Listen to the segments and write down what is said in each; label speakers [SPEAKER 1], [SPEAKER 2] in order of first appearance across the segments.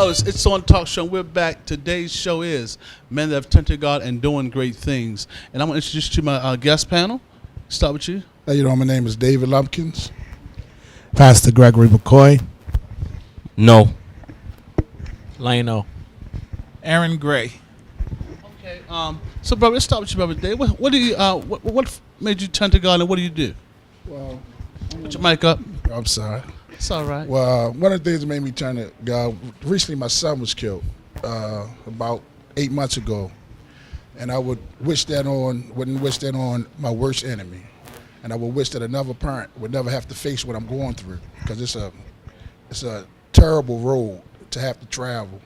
[SPEAKER 1] go. It's on Talk Show. We're back. Today's show is Men That Have Turned to God and Doing Great Things. And I'm going to introduce you to my guest panel. Start with you.
[SPEAKER 2] How you doing? My name is David Lumpkins.
[SPEAKER 3] Pastor Gregory McCoy.
[SPEAKER 4] No.
[SPEAKER 5] Lionel.
[SPEAKER 6] Aaron Gray.
[SPEAKER 1] Okay. So, brother, let's start with you, brother Dave. What do you? What made you turn to God, and what do you do?
[SPEAKER 2] Well,
[SPEAKER 1] Put your mic up.
[SPEAKER 2] I'm sorry.
[SPEAKER 1] It's all right.
[SPEAKER 2] Well, one of the things that made me turn to God, recently my son was killed about 8 months ago. And I wouldn't wish that on my worst enemy. And I would wish that another parent would never have to face what I'm going through, because it's a terrible road to have to travel.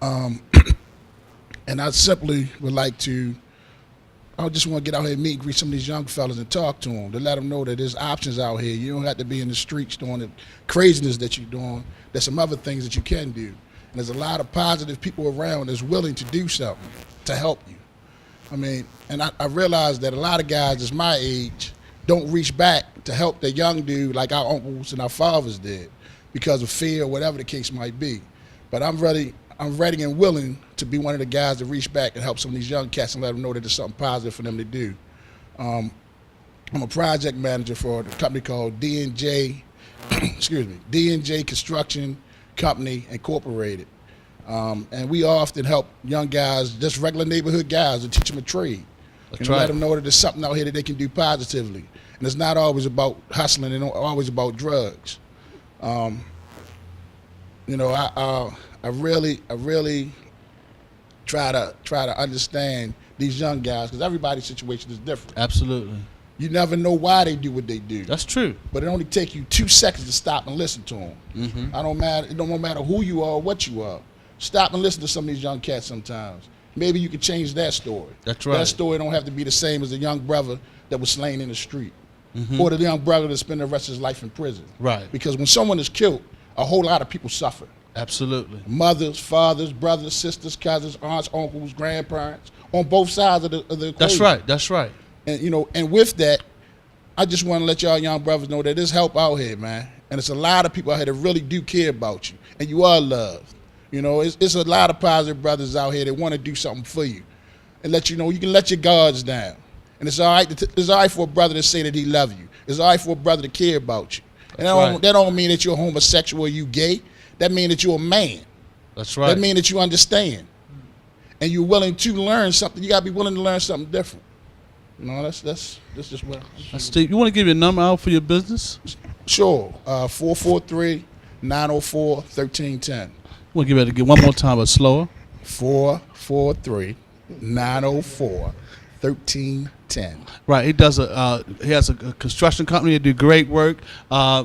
[SPEAKER 2] And I simply would like to, I just want to get out here and meet and greet some of these young fellas and talk to them, to let them know that there's options out here. You don't have to be in the streets doing the craziness that you're doing. There's some other things that you can do. And there's a lot of positive people around that's willing to do something to help you. I mean, and I realize that a lot of guys that's my age don't reach back to help the young dude like our uncles and our fathers did because of fear or whatever the case might be. But I'm ready and willing to be one of the guys that reach back and help some of these young cats and let them know that there's something positive for them to do. I'm a project manager for a company called D&J, D&J Construction Company Incorporated. And we often help young guys, just regular neighborhood guys, to teach them a trade.
[SPEAKER 1] That's
[SPEAKER 2] and
[SPEAKER 1] right.
[SPEAKER 2] Let them know that there's something out here that they can do positively. And it's not always about hustling and always about drugs. I really try to understand these young guys, because everybody's situation is different.
[SPEAKER 1] Absolutely.
[SPEAKER 2] You never know why they do what they do.
[SPEAKER 1] That's true.
[SPEAKER 2] But it only takes you 2 seconds to stop and listen to them.
[SPEAKER 1] Mm-hmm.
[SPEAKER 2] It don't matter who you are or what you are. Stop and listen to some of these young cats sometimes. Maybe you can change that story.
[SPEAKER 1] That's right.
[SPEAKER 2] That story don't have to be the same as the young brother that was slain in the street.
[SPEAKER 1] Mm-hmm.
[SPEAKER 2] Or the young brother that spent the rest of his life in prison.
[SPEAKER 1] Right.
[SPEAKER 2] Because when someone is killed, a whole lot of people suffer.
[SPEAKER 1] Absolutely.
[SPEAKER 2] Mothers, fathers, brothers, sisters, cousins, aunts, uncles, grandparents, on both sides of the equation.
[SPEAKER 1] That's right. That's right.
[SPEAKER 2] And with that, I just want to let y'all young brothers know that there's help out here, man. And it's a lot of people out here that really do care about you. And you are loved. It's a lot of positive brothers out here that want to do something for you and let you know you can let your guards down. And it's all right for a brother to say that he loves you. It's all right for a brother to care about you. And that don't mean that you're homosexual or you gay. That means that you're a man.
[SPEAKER 1] That's right.
[SPEAKER 2] That means that you understand. And you're willing to learn something. You got to be willing to learn something different. That's just what.
[SPEAKER 1] Steve, you want to give your number out for your business?
[SPEAKER 2] Sure. 443-904-1310.
[SPEAKER 1] Want to give it again one more time, but slower.
[SPEAKER 2] 443-904-1310.
[SPEAKER 1] Right. He does he has a construction company that do great work.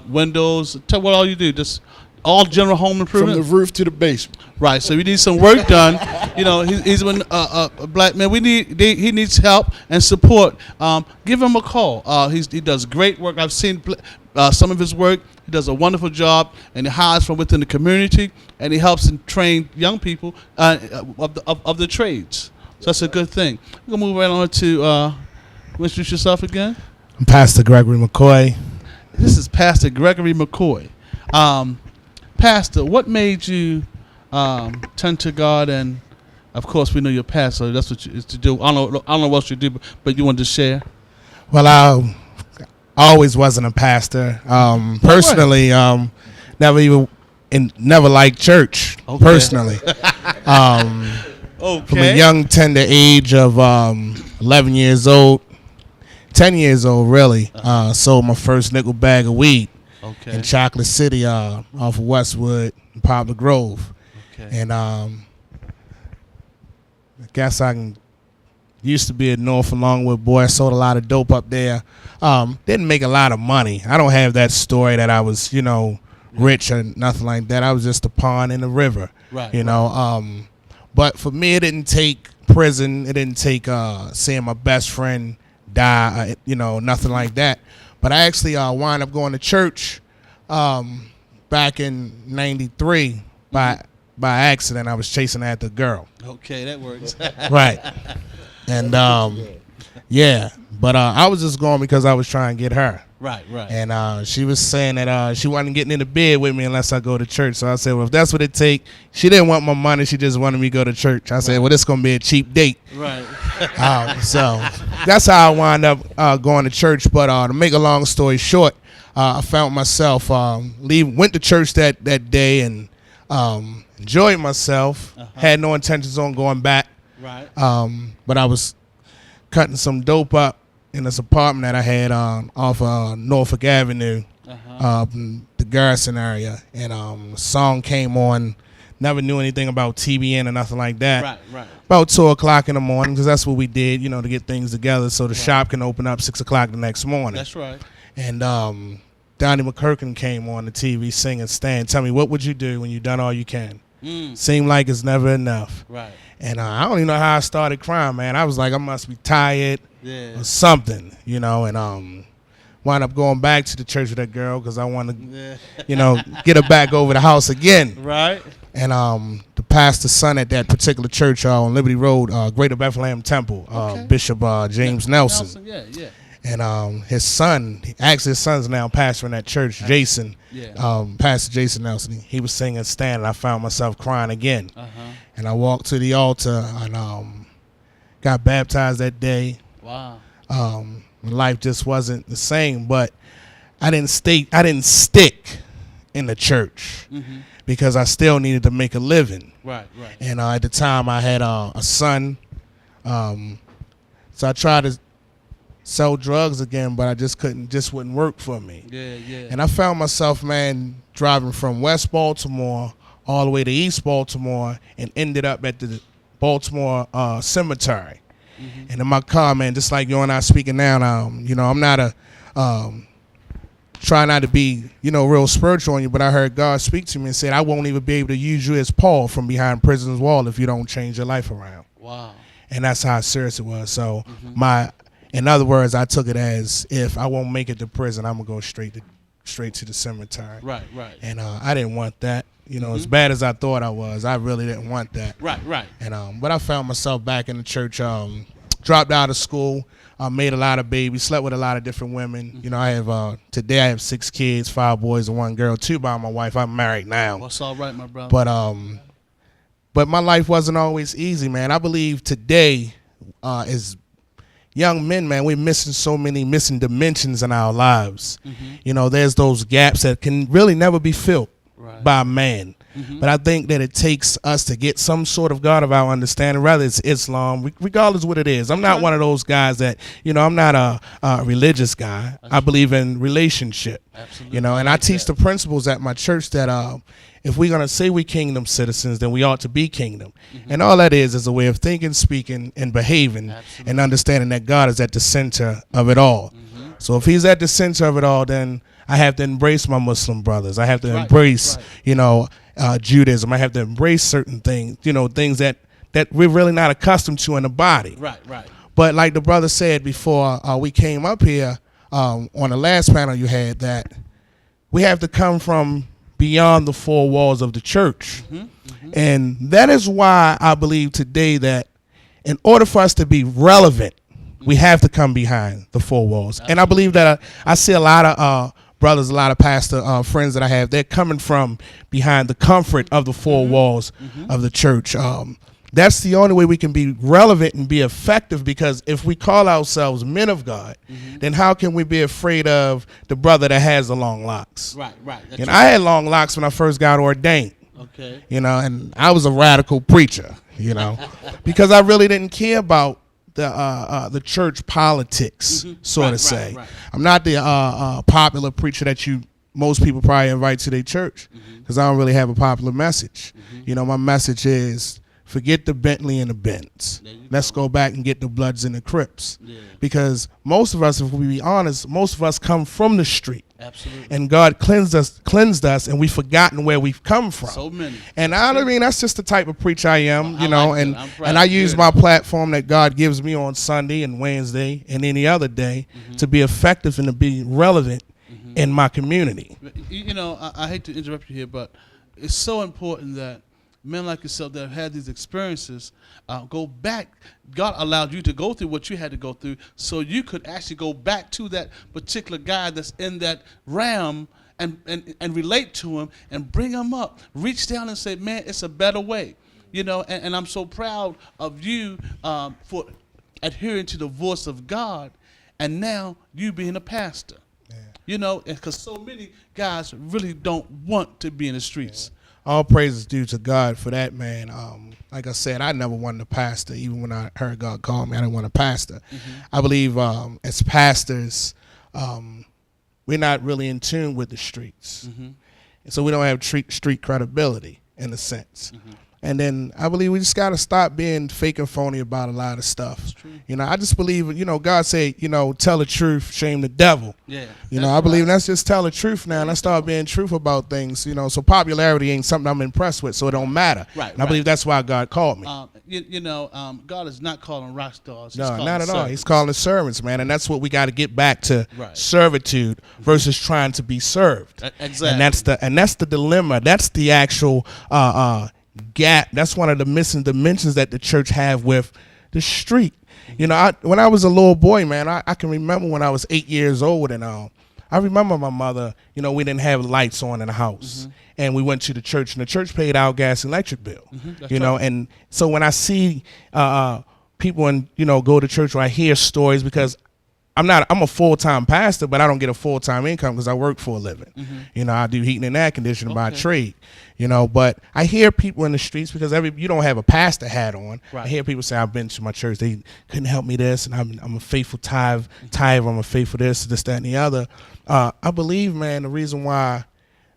[SPEAKER 1] Windows. Tell what all you do. Just all general home improvement.
[SPEAKER 2] From the roof to the basement.
[SPEAKER 1] Right. So if you need some work done, he's a black man. He needs help and support. Give him a call. He does great work. I've seen some of his work. He does a wonderful job, and he hires from within the community, and he helps and train young people of the trades. So that's a good thing. We're gonna move right on to introduce yourself again.
[SPEAKER 3] I'm Pastor Gregory McCoy.
[SPEAKER 1] This is Pastor Gregory McCoy. Pastor, what made you turn to God? And of course, we know you're a pastor. So that's what you is to do. I don't know what else you do, but you wanted to share.
[SPEAKER 3] Well, I always wasn't a pastor. Personally, never liked church.
[SPEAKER 1] Okay.
[SPEAKER 3] Personally,
[SPEAKER 1] Okay.
[SPEAKER 3] from a young tender age of 11 years old, 10 years old really, sold my first nickel bag of weed in Chocolate City off of Westwood and Poplar Grove.
[SPEAKER 1] Okay.
[SPEAKER 3] And I guess used to be a North and Longwood boy. I sold a lot of dope up there. Didn't make a lot of money. I don't have that story that I was, rich or nothing like that. I was just a pawn in the river.
[SPEAKER 1] Right.
[SPEAKER 3] But for me, it didn't take prison. It didn't take seeing my best friend die, nothing like that. But I actually wound up going to church back in '93 by accident. I was chasing after a girl.
[SPEAKER 1] Okay, that works.
[SPEAKER 3] Right. And But I was just going because I was trying to get her.
[SPEAKER 1] Right, right.
[SPEAKER 3] And she was saying that she wasn't getting into bed with me unless I go to church. So I said, well, if that's what it take, she didn't want my money. She just wanted me to go to church. I said, well, this going to be a cheap date.
[SPEAKER 1] Right.
[SPEAKER 3] So that's how I wound up going to church. But to make a long story short, I found myself went to church that day and enjoyed myself. Had no intentions on going back.
[SPEAKER 1] Right.
[SPEAKER 3] But I was cutting some dope up in this apartment that I had off Norfolk Avenue, the Garrison area, and a song came on. Never knew anything about TBN or nothing like that.
[SPEAKER 1] Right, right.
[SPEAKER 3] About 2 o'clock in the morning, because that's what we did, to get things together so the shop can open up 6 o'clock the next morning.
[SPEAKER 1] That's right.
[SPEAKER 3] And Donnie McKirkin came on the TV singing, Stan, tell me, what would you do when you've done all you can? Seem like it's never enough.
[SPEAKER 1] Right.
[SPEAKER 3] And I don't even know how I started crying, man. I was like, I must be tired or something, and wound up going back to the church with that girl because I wanted to, get her back over the house again.
[SPEAKER 1] Right.
[SPEAKER 3] And the pastor's son at that particular church on Liberty Road, Greater Bethlehem Temple, Bishop James Nelson.
[SPEAKER 1] Yeah, yeah.
[SPEAKER 3] And his son, actually his son's now pastoring that church, Jason, Pastor Jason Nelson. He was singing Stan, and I found myself crying again. And I walked to the altar and got baptized that day.
[SPEAKER 1] Wow.
[SPEAKER 3] Life just wasn't the same, but I didn't stick in the church because I still needed to make a living.
[SPEAKER 1] Right, right.
[SPEAKER 3] And at the time I had a son, so I tried to sell drugs again, but I just wouldn't work for me.
[SPEAKER 1] Yeah, yeah.
[SPEAKER 3] And I found myself, man, driving from West Baltimore all the way to East Baltimore and ended up at the Baltimore cemetery. And in my car, man, just like you and I speaking now, I'm not try not to be, real spiritual on you, but I heard God speak to me and said, I won't even be able to use you as Paul from behind prison's wall if you don't change your life around.
[SPEAKER 1] Wow.
[SPEAKER 3] And that's how serious it was. So in other words, I took it as if I won't make it to prison, I'm gonna go straight to the cemetery.
[SPEAKER 1] Right, right.
[SPEAKER 3] And I didn't want that. As bad as I thought I was, I really didn't want that.
[SPEAKER 1] Right, right.
[SPEAKER 3] And but I found myself back in the church. Dropped out of school. Made a lot of babies. Slept with a lot of different women. I have today I have 6 kids, 5 boys and 1 girl. 2 by my wife. I'm married now.
[SPEAKER 1] That's all right, my brother.
[SPEAKER 3] But my life wasn't always easy, man. I believe today is young men, man, we're missing so many missing dimensions in our lives. There's those gaps that can really never be filled by man. But I think that it takes us to get some sort of God of our understanding, whether it's Islam, regardless of what it is. I'm not one of those guys that, I'm not a religious guy. I believe in relationship.
[SPEAKER 1] Absolutely.
[SPEAKER 3] And I teach the principles at my church that if we're going to say we kingdom citizens, then we ought to be kingdom. And all that is a way of thinking, speaking, and behaving, and understanding that God is at the center of it all. So if he's at the center of it all, then I have to embrace my Muslim brothers. I have to embrace, Judaism. I have to embrace certain things, things that we're really not accustomed to in the body.
[SPEAKER 1] Right, right.
[SPEAKER 3] But like the brother said before we came up here on the last panel you had, that we have to come from beyond the 4 walls of the church. And that is why I believe today that in order for us to be relevant, we have to come behind the 4 walls. And I believe that I see a lot of brothers, a lot of pastor friends that I have, they're coming from behind the comfort of the 4 walls of the church. That's the only way we can be relevant and be effective, because if we call ourselves men of God, then how can we be afraid of the brother that has the long locks?
[SPEAKER 1] Right, right.
[SPEAKER 3] And I had long locks when I first got ordained.
[SPEAKER 1] Okay.
[SPEAKER 3] And I was a radical preacher, because I really didn't care about the church politics, so to say. Right. I'm not the popular preacher that most people probably invite to their church, because I don't really have a popular message. My message is forget the Bentley and the Benz. Let's go back and get the Bloods and the Crips. Yeah. Because most of us, if we be honest, most of us come from the street.
[SPEAKER 1] Absolutely.
[SPEAKER 3] And God cleansed us, and we've forgotten where we've come from.
[SPEAKER 1] So many.
[SPEAKER 3] And I mean, that's just the type of preacher I am,
[SPEAKER 1] and
[SPEAKER 3] I use my platform that God gives me on Sunday and Wednesday and any other day to be effective and to be relevant in my community.
[SPEAKER 1] I hate to interrupt you here, but it's so important that men like yourself that have had these experiences go back. God allowed you to go through what you had to go through so you could actually go back to that particular guy that's in that realm and relate to him and bring him up. Reach down and say, man, it's a better way. You know, and I'm so proud of you for adhering to the voice of God, and now you being a pastor.
[SPEAKER 3] Yeah.
[SPEAKER 1] You know, because so many guys really don't want to be in the streets.
[SPEAKER 3] All praises due to God for that, man. Like I said, I never wanted a pastor. Even when I heard God call me, I didn't want a pastor. I believe as pastors, we're not really in tune with the streets. And so we don't have street credibility in a sense. And then I believe we just got to stop being fake and phony about a lot of stuff. You know, I just believe, you know, God said, you know, tell the truth, shame the devil.
[SPEAKER 1] Yeah.
[SPEAKER 3] You know, I believe let's just tell the truth now. Let's start being truthful about things, you know. So popularity ain't something I'm impressed with, so it don't matter.
[SPEAKER 1] Right,
[SPEAKER 3] And I believe that's why God called me.
[SPEAKER 1] God is not calling rock stars. He's
[SPEAKER 3] No,
[SPEAKER 1] calling
[SPEAKER 3] not at all.
[SPEAKER 1] servants.
[SPEAKER 3] He's calling servants, man. And that's what we got to get back to,
[SPEAKER 1] Right.
[SPEAKER 3] servitude versus trying to be served.
[SPEAKER 1] Exactly.
[SPEAKER 3] And that's the dilemma. That's the actual gap. That's one of the missing dimensions that the church have with the street. You know, when I was a little boy, man, I can remember when I was 8 years old, and I remember my mother, you know, we didn't have lights on in the house, and we went to the church, and the church paid our gas and electric bill. You know, and so when I see people and, you know, go to church, or I hear stories, because I'm a full-time pastor, but I don't get a full-time income because I work for a living. You know, I do heating and air conditioning by trade. You know, but I hear people in the streets, because you don't have a pastor hat on.
[SPEAKER 1] Right.
[SPEAKER 3] I hear people say, I've been to my church, they couldn't help me this, and I'm a faithful tithe, I'm a faithful this, that, and the other. I believe, man, the reason why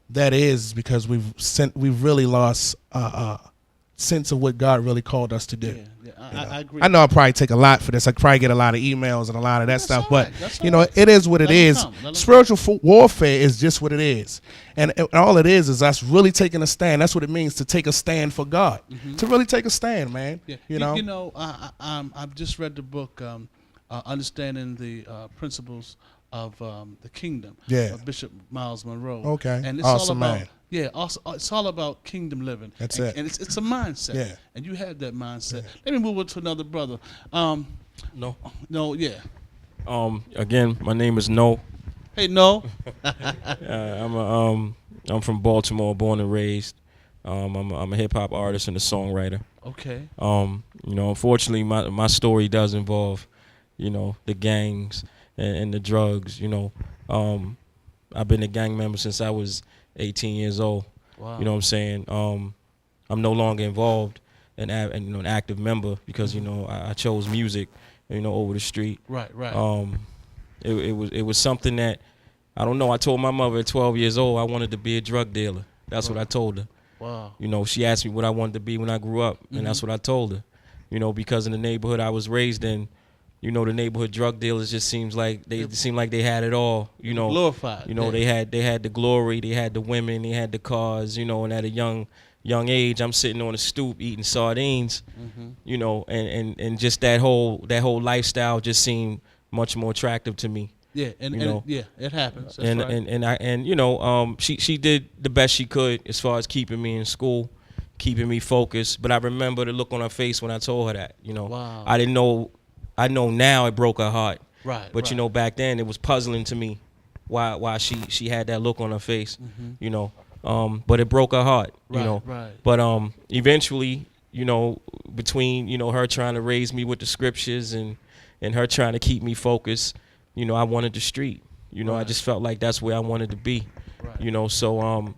[SPEAKER 3] that is because we've really lost sense of what God really called us to do.
[SPEAKER 1] Yeah, I agree.
[SPEAKER 3] I know I'll probably take a lot for this. I probably get a lot of emails and a lot of that stuff,
[SPEAKER 1] all right.
[SPEAKER 3] but
[SPEAKER 1] That's
[SPEAKER 3] you
[SPEAKER 1] all
[SPEAKER 3] know,
[SPEAKER 1] right.
[SPEAKER 3] it is what it
[SPEAKER 1] Let 'em
[SPEAKER 3] is.
[SPEAKER 1] come. Let 'em
[SPEAKER 3] Spiritual warfare is just what it is, and all it is us really taking a stand. That's what it means to take a stand for God. To really take a stand, man.
[SPEAKER 1] Yeah.
[SPEAKER 3] You know.
[SPEAKER 1] I've just read the book, Understanding the Principles of the Kingdom.
[SPEAKER 3] Yeah.
[SPEAKER 1] Of Bishop Miles Monroe.
[SPEAKER 3] Okay.
[SPEAKER 1] And it's
[SPEAKER 3] Awesome,
[SPEAKER 1] all about
[SPEAKER 3] man.
[SPEAKER 1] it's all about kingdom living.
[SPEAKER 3] That's
[SPEAKER 1] and,
[SPEAKER 3] it.
[SPEAKER 1] And it's a mindset.
[SPEAKER 3] Yeah.
[SPEAKER 1] And you have that mindset. Let me move on to another brother.
[SPEAKER 4] No.
[SPEAKER 1] No, yeah.
[SPEAKER 4] Again, my name is No.
[SPEAKER 1] Hey, no.
[SPEAKER 4] I'm from Baltimore, born and raised. I'm a hip hop artist and a songwriter.
[SPEAKER 1] Okay.
[SPEAKER 4] You know, unfortunately, my story does involve, you know, the gangs and the drugs. You know, I've been a gang member since I was 18 years old.
[SPEAKER 1] Wow.
[SPEAKER 4] You know what I'm saying? I'm no longer involved and you know, an active member because you know I chose music, you know, over the street.
[SPEAKER 1] Right.
[SPEAKER 4] It was something that I don't know. I told my mother at 12 years old I wanted to be a drug dealer. That's what I told her.
[SPEAKER 1] Wow.
[SPEAKER 4] You know, she asked me what I wanted to be when I grew up, and that's what I told her. You know, because in the neighborhood I was raised in, you know, the neighborhood drug dealers just seemed like they had it all. You know,
[SPEAKER 1] Glorified.
[SPEAKER 4] You know,
[SPEAKER 1] yeah.
[SPEAKER 4] they had the glory, they had the women, they had the cars. You know, and at a young age, I'm sitting on a stoop eating sardines. You know, and just that whole lifestyle just seemed much more attractive to me.
[SPEAKER 1] Yeah, and yeah, it happens. That's
[SPEAKER 4] And
[SPEAKER 1] right.
[SPEAKER 4] and you know, she did the best she could as far as keeping me in school, keeping me focused. But I remember the look on her face when I told her that. You know,
[SPEAKER 1] Wow.
[SPEAKER 4] I didn't know. I know now it broke her heart.
[SPEAKER 1] Right.
[SPEAKER 4] But you know, back then it was puzzling to me why she had that look on her face. You know, but it broke her heart. You
[SPEAKER 1] Right,
[SPEAKER 4] know,
[SPEAKER 1] right.
[SPEAKER 4] But eventually, you know, between you know her trying to raise me with the scriptures and her trying to keep me focused, you know, I wanted the street. You know, I
[SPEAKER 1] Right.
[SPEAKER 4] just felt like that's where I wanted to be.
[SPEAKER 1] Right.
[SPEAKER 4] You know, so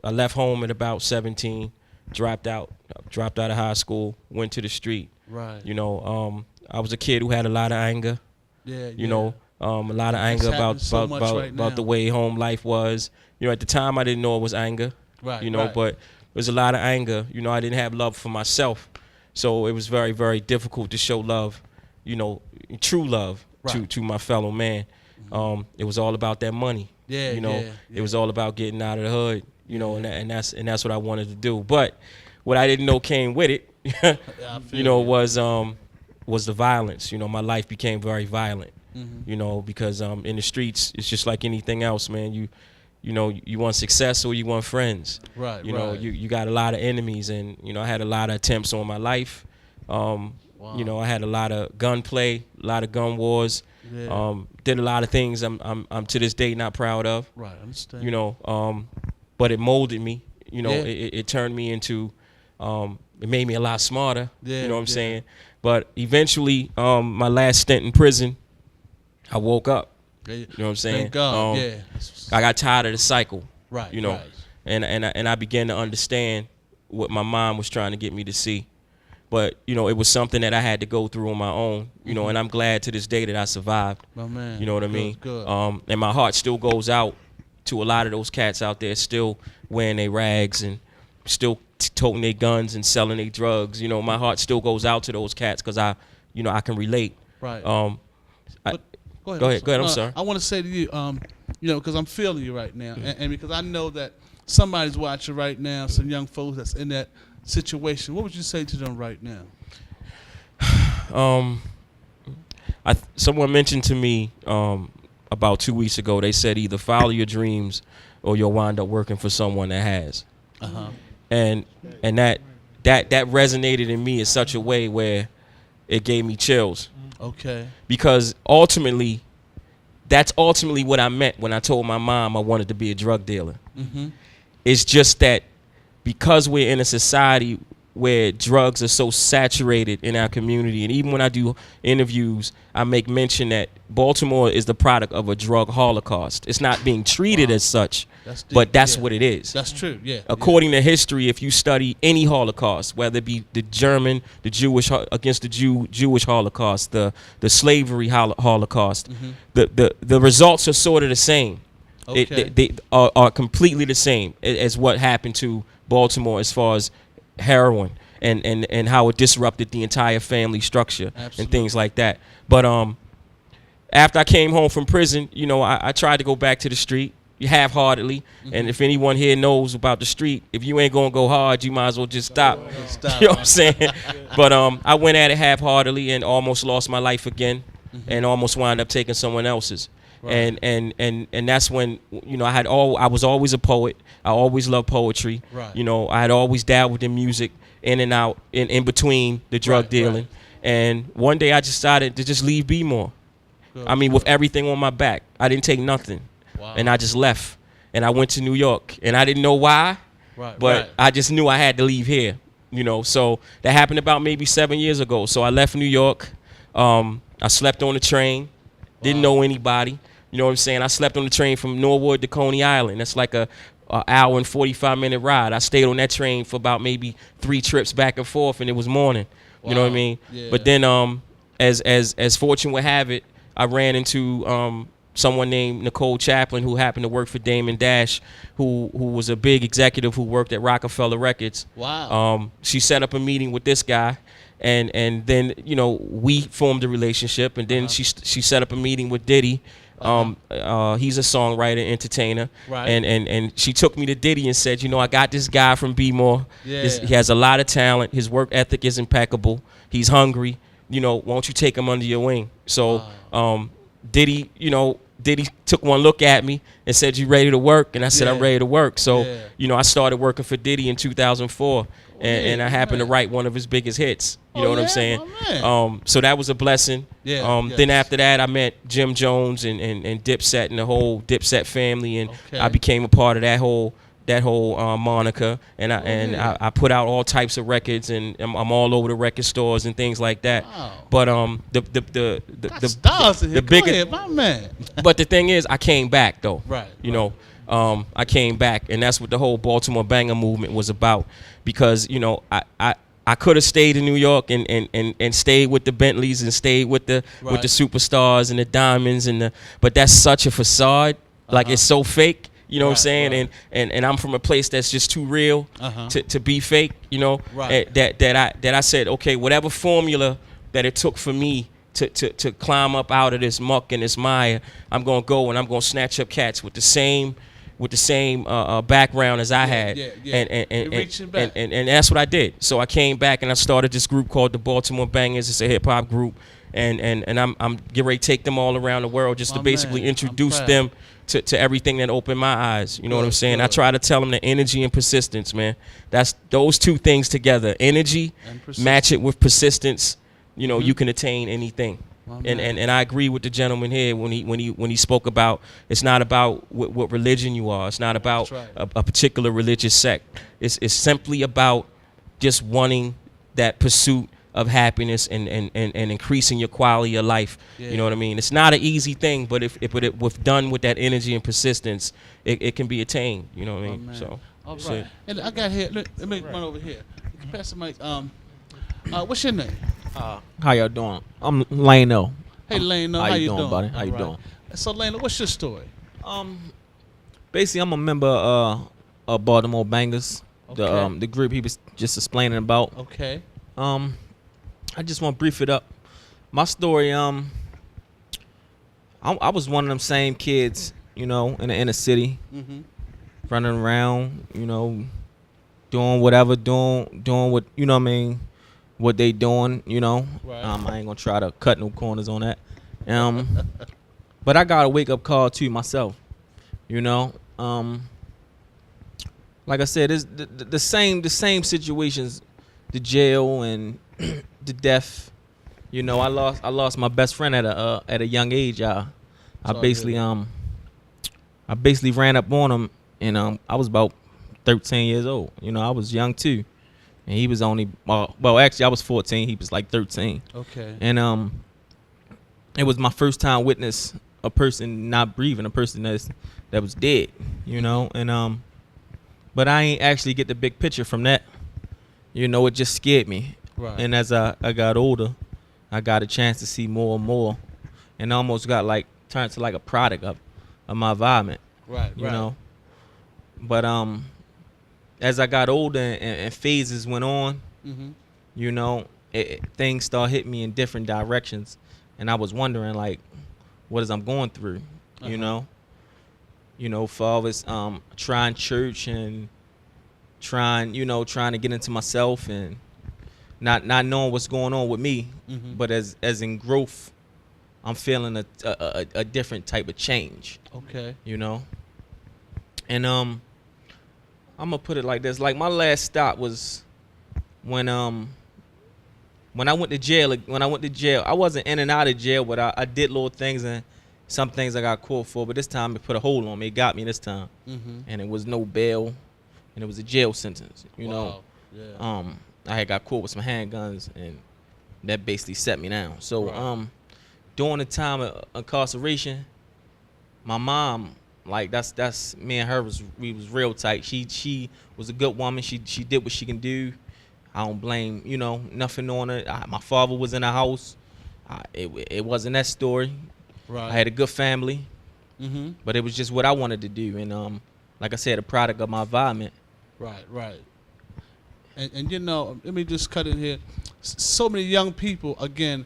[SPEAKER 4] I left home at about 17, dropped out of high school, went to the street.
[SPEAKER 1] Right.
[SPEAKER 4] You know, I was a kid who had a lot of anger.
[SPEAKER 1] Yeah.
[SPEAKER 4] You know, a lot of anger
[SPEAKER 1] happening so much right now.
[SPEAKER 4] about the way home life was. You know, at the time I didn't know it was anger.
[SPEAKER 1] Right.
[SPEAKER 4] You know,
[SPEAKER 1] right.
[SPEAKER 4] but there's a lot of anger. You know, I didn't have love for myself, so it was very, very difficult to show love. You know, true love
[SPEAKER 1] Right.
[SPEAKER 4] to my fellow man. It was all about that money.
[SPEAKER 1] Yeah,
[SPEAKER 4] You know,
[SPEAKER 1] yeah,
[SPEAKER 4] it was all about getting out of the hood. You know, and that's what I wanted to do. But what I didn't know came with it,
[SPEAKER 1] I feel
[SPEAKER 4] you know, was the violence. You know, my life became very violent. You know, because in the streets, it's just like anything else, man. You you know, you want success or you want friends.
[SPEAKER 1] Right,
[SPEAKER 4] You know,
[SPEAKER 1] right.
[SPEAKER 4] you got a lot of enemies, and you know, I had a lot of attempts on my life. You know, I had a lot of gunplay, a lot of gun wars.
[SPEAKER 1] Yeah.
[SPEAKER 4] Did a lot of things I'm to this day not proud of.
[SPEAKER 1] Right, I understand.
[SPEAKER 4] You know, but it molded me. You know,
[SPEAKER 1] Yeah.
[SPEAKER 4] it turned me into, it made me a lot smarter.
[SPEAKER 1] Yeah,
[SPEAKER 4] You know what I'm
[SPEAKER 1] yeah.
[SPEAKER 4] saying? But eventually, my last stint in prison, I woke up.
[SPEAKER 1] Yeah,
[SPEAKER 4] You know what I'm saying?
[SPEAKER 1] Thank God. Yeah.
[SPEAKER 4] I got tired of the cycle.
[SPEAKER 1] Right.
[SPEAKER 4] You know,
[SPEAKER 1] Right.
[SPEAKER 4] and I began to understand what my mom was trying to get me to see. But you know, it was something that I had to go through on my own. You know, and I'm glad to this day that I survived.
[SPEAKER 1] My man.
[SPEAKER 4] You know what I
[SPEAKER 1] Good,
[SPEAKER 4] mean?
[SPEAKER 1] Good.
[SPEAKER 4] And my heart still goes out to a lot of those cats out there still wearing their rags and still toting their guns and selling their drugs. You know, my heart still goes out to those cats because I can relate.
[SPEAKER 1] Right.
[SPEAKER 4] I-
[SPEAKER 1] Go ahead.
[SPEAKER 4] Go ahead, I'm
[SPEAKER 1] No,
[SPEAKER 4] sorry.
[SPEAKER 1] I want to say to you, you know, because I'm feeling you right now, and because I know that somebody's watching right now, some young folks that's in that situation. What would you say to them right now?
[SPEAKER 4] Someone mentioned to me about 2 weeks ago. They said either follow your dreams or you'll wind up working for someone that has. And that resonated in me in such a way where it gave me chills.
[SPEAKER 1] Okay.
[SPEAKER 4] Because ultimately, that's ultimately what I meant when I told my mom I wanted to be a drug dealer. It's just that because we're in a society where drugs are so saturated in our community, and even when I do interviews, I make mention that Baltimore is the product of a drug holocaust. It's not being treated as such,
[SPEAKER 1] That's deep,
[SPEAKER 4] but that's
[SPEAKER 1] yeah.
[SPEAKER 4] what it is.
[SPEAKER 1] That's true. Yeah.
[SPEAKER 4] According to history, if you study any Holocaust, whether it be the German, the Jewish against the Jewish Holocaust, the slavery Holocaust, the results are sort of the same.
[SPEAKER 1] Okay.
[SPEAKER 4] They are completely the same as what happened to Baltimore as far as heroin and how it disrupted the entire family structure and
[SPEAKER 1] Absolutely.
[SPEAKER 4] things like that. But after I came home from prison, you know, I tried to go back to the street half-heartedly. And if anyone here knows about the street, if you ain't gonna go hard, you might as well just stop.
[SPEAKER 1] Stop.
[SPEAKER 4] You know what I'm saying? But I went at it half-heartedly and almost lost my life again, and almost wound up taking someone else's.
[SPEAKER 1] Right.
[SPEAKER 4] And that's when, you know, I was always a poet. I always loved poetry.
[SPEAKER 1] Right.
[SPEAKER 4] You know, I had always dabbled in music in and out in between the drug
[SPEAKER 1] Right,
[SPEAKER 4] dealing.
[SPEAKER 1] right.
[SPEAKER 4] And one day I decided to just leave B-More.
[SPEAKER 1] Good.
[SPEAKER 4] I mean, with everything on my back. I didn't take nothing.
[SPEAKER 1] Wow.
[SPEAKER 4] And I just left. And I went to New York. And I didn't know why,
[SPEAKER 1] Right.
[SPEAKER 4] but
[SPEAKER 1] right.
[SPEAKER 4] I just knew I had to leave here. You know, so that happened about maybe 7 years ago. So I left New York. I slept on the train. Didn't know anybody. You know what I'm saying? I slept on the train from Norwood to Coney Island. That's like a hour and 45-minute ride. I stayed on that train for about maybe 3 trips back and forth, and it was morning. You know what I
[SPEAKER 1] Wow.
[SPEAKER 4] mean?
[SPEAKER 1] Yeah.
[SPEAKER 4] But then, as fortune would have it, I ran into someone named Nicole Chaplin, who happened to work for Damon Dash, who was a big executive who worked at Rockefeller Records.
[SPEAKER 1] Wow.
[SPEAKER 4] She set up a meeting with this guy, and then, you know, we formed a relationship, and then she set up a meeting with Diddy. He's a songwriter, entertainer,
[SPEAKER 1] Right.
[SPEAKER 4] and she took me to Diddy and said, you know, I got this guy from B-More.
[SPEAKER 1] Yeah.
[SPEAKER 4] He has a lot of talent. His work ethic is impeccable. He's hungry. You know, won't you take him under your wing? So Diddy took one look at me and said, you ready to work? And I said,
[SPEAKER 1] Yeah.
[SPEAKER 4] I'm ready to work. So,
[SPEAKER 1] Yeah.
[SPEAKER 4] you know, I started working for Diddy in 2004, and I happened to
[SPEAKER 1] man.
[SPEAKER 4] write one of his biggest hits. You
[SPEAKER 1] Oh,
[SPEAKER 4] know what
[SPEAKER 1] yeah?
[SPEAKER 4] I'm saying?
[SPEAKER 1] My man.
[SPEAKER 4] So that was a blessing.
[SPEAKER 1] Yeah,
[SPEAKER 4] Then
[SPEAKER 1] yes.
[SPEAKER 4] after that, I met Jim Jones and Dipset and the whole Dipset family, and
[SPEAKER 1] Okay.
[SPEAKER 4] I became a part of that whole moniker, and
[SPEAKER 1] yeah.
[SPEAKER 4] I put out all types of records, and I'm all over the record stores and things like that.
[SPEAKER 1] Wow.
[SPEAKER 4] But
[SPEAKER 1] Got
[SPEAKER 4] the
[SPEAKER 1] stars in here.
[SPEAKER 4] the
[SPEAKER 1] Go
[SPEAKER 4] bigger
[SPEAKER 1] ahead, my man.
[SPEAKER 4] but the thing is, I came back though.
[SPEAKER 1] Right,
[SPEAKER 4] You
[SPEAKER 1] right.
[SPEAKER 4] know, I came back, and that's what the whole Baltimore Banger movement was about. Because, you know, I could have stayed in New York and stayed with the Bentleys and stayed with the
[SPEAKER 1] Right.
[SPEAKER 4] superstars and the diamonds but that's such a facade. Like, it's so fake. You know what I'm
[SPEAKER 1] Right,
[SPEAKER 4] saying?
[SPEAKER 1] right.
[SPEAKER 4] And I'm from a place that's just too real to be fake. You know,
[SPEAKER 1] Right.
[SPEAKER 4] that I said, okay, whatever formula that it took for me to climb up out of this muck and this mire, I'm gonna go and I'm gonna snatch up cats with the same background as I had,
[SPEAKER 1] yeah, yeah. You're reaching back.
[SPEAKER 4] and that's what I did. So I came back and I started this group called the Baltimore Bangers. It's a hip hop group, and I'm getting ready to take them all around the world just to
[SPEAKER 1] My
[SPEAKER 4] basically
[SPEAKER 1] man, I'm
[SPEAKER 4] introduce
[SPEAKER 1] proud.
[SPEAKER 4] them to everything that opened my eyes. You know what I'm
[SPEAKER 1] Good,
[SPEAKER 4] saying? I
[SPEAKER 1] good.
[SPEAKER 4] try to tell them the energy and persistence, man. That's those two things together. Energy,
[SPEAKER 1] And persistence.
[SPEAKER 4] match it with persistence. You know, you can attain anything.
[SPEAKER 1] My
[SPEAKER 4] And,
[SPEAKER 1] man.
[SPEAKER 4] and I agree with the gentleman here when he spoke about it's not about what religion you are. It's not about
[SPEAKER 1] right.
[SPEAKER 4] a particular religious sect. It's simply about just wanting that pursuit of happiness and increasing your quality of life.
[SPEAKER 1] Yeah.
[SPEAKER 4] You know what I mean? It's not an easy thing, but if with done with that energy and persistence, it can be attained. You know what I
[SPEAKER 1] My
[SPEAKER 4] mean?
[SPEAKER 1] man.
[SPEAKER 4] So
[SPEAKER 1] All
[SPEAKER 4] that's
[SPEAKER 1] right.
[SPEAKER 4] it.
[SPEAKER 1] And I got here. Let me run over here. Pass the mic. What's your name?
[SPEAKER 5] How y'all doing? I'm Lano.
[SPEAKER 1] Hey, Lane. How you doing,
[SPEAKER 5] buddy? How you
[SPEAKER 1] All
[SPEAKER 5] doing?
[SPEAKER 1] So, Lane, what's your story?
[SPEAKER 5] Basically, I'm a member of Baltimore Bangers,
[SPEAKER 1] Okay.
[SPEAKER 5] the group he was just explaining about.
[SPEAKER 1] Okay.
[SPEAKER 5] I just want to brief it up. My story, I was one of them same kids, you know, in the inner city,
[SPEAKER 1] Mm-hmm.
[SPEAKER 5] running around, you know, doing whatever, doing what, you know what I mean, what they doing, you know.
[SPEAKER 1] Right.
[SPEAKER 5] I ain't gonna try to cut no corners on that. But I got a wake up call too myself, you know. Like I said, it's the same situations, the jail and the death. You know, I lost my best friend at a young age. I
[SPEAKER 1] Sorry to
[SPEAKER 5] basically
[SPEAKER 1] hear
[SPEAKER 5] I basically ran up on him, and I was about 13 years old. You know, I was young too, and he was only well actually I was 14. He was like 13,
[SPEAKER 1] Okay.
[SPEAKER 5] and it was my first time witness a person not breathing, a person that was dead. You know, and but I ain't actually get the big picture from that. You know, it just scared me.
[SPEAKER 1] Right.
[SPEAKER 5] And as I got older, I got a chance to see more and more, and almost got like turned to like a product of my environment.
[SPEAKER 1] right.
[SPEAKER 5] You know. But as I got older and phases went on,
[SPEAKER 1] Mm-hmm.
[SPEAKER 5] you know, things started hitting me in different directions, and I was wondering like, what is I'm going through, you know. You know, for always trying church and trying to get into myself and not knowing what's going on with me,
[SPEAKER 1] Mhm.
[SPEAKER 5] but as in growth, I'm feeling a different type of change,
[SPEAKER 1] Okay.
[SPEAKER 5] you know. And I'm gonna put it like this: like my last stop was when I went to jail. When I went to jail, I wasn't in and out of jail, but I did little things, and some things I got caught for. But this time it put a hold on me. It got me this time,
[SPEAKER 1] Mm-hmm.
[SPEAKER 5] and it was no bail, and it was a jail sentence. You know.
[SPEAKER 1] Yeah.
[SPEAKER 5] I had got caught with some handguns, and that basically set me down. So,
[SPEAKER 1] Right.
[SPEAKER 5] during the time of incarceration, my mom, like that's me and her we was real tight. She was a good woman. She did what she can do. I don't blame nothing on her. My father was in the house. It wasn't that story.
[SPEAKER 1] Right.
[SPEAKER 5] I had a good family,
[SPEAKER 1] Mm-hmm.
[SPEAKER 5] but it was just what I wanted to do, and like I said, a product of my environment.
[SPEAKER 1] Right. And you know, let me just cut in here. So many young people, again,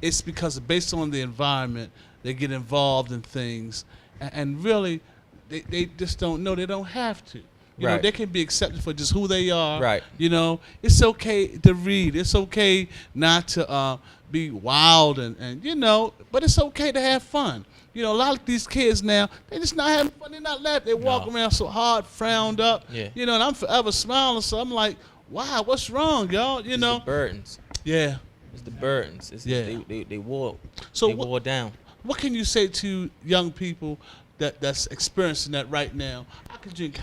[SPEAKER 1] it's because based on the environment, they get involved in things, and really, they just don't know they don't have to. You know,
[SPEAKER 5] Right.
[SPEAKER 1] they can be accepted for just who they are.
[SPEAKER 5] Right.
[SPEAKER 1] You know, it's okay to read. It's okay not to be wild and you know, but it's okay to have fun. You know, a lot of these kids now, they just not having fun. They're not laughing. They walk around so hard, frowned up.
[SPEAKER 5] Yeah.
[SPEAKER 1] You know, and I'm forever smiling. So I'm like, wow, what's wrong, y'all? You
[SPEAKER 5] It's
[SPEAKER 1] know?
[SPEAKER 5] the burdens.
[SPEAKER 1] Yeah.
[SPEAKER 5] It's the burdens.
[SPEAKER 1] Yeah.
[SPEAKER 5] They wore.
[SPEAKER 1] So
[SPEAKER 5] they
[SPEAKER 1] what-
[SPEAKER 5] wore down.
[SPEAKER 1] What can you say to young people that's experiencing that right now? How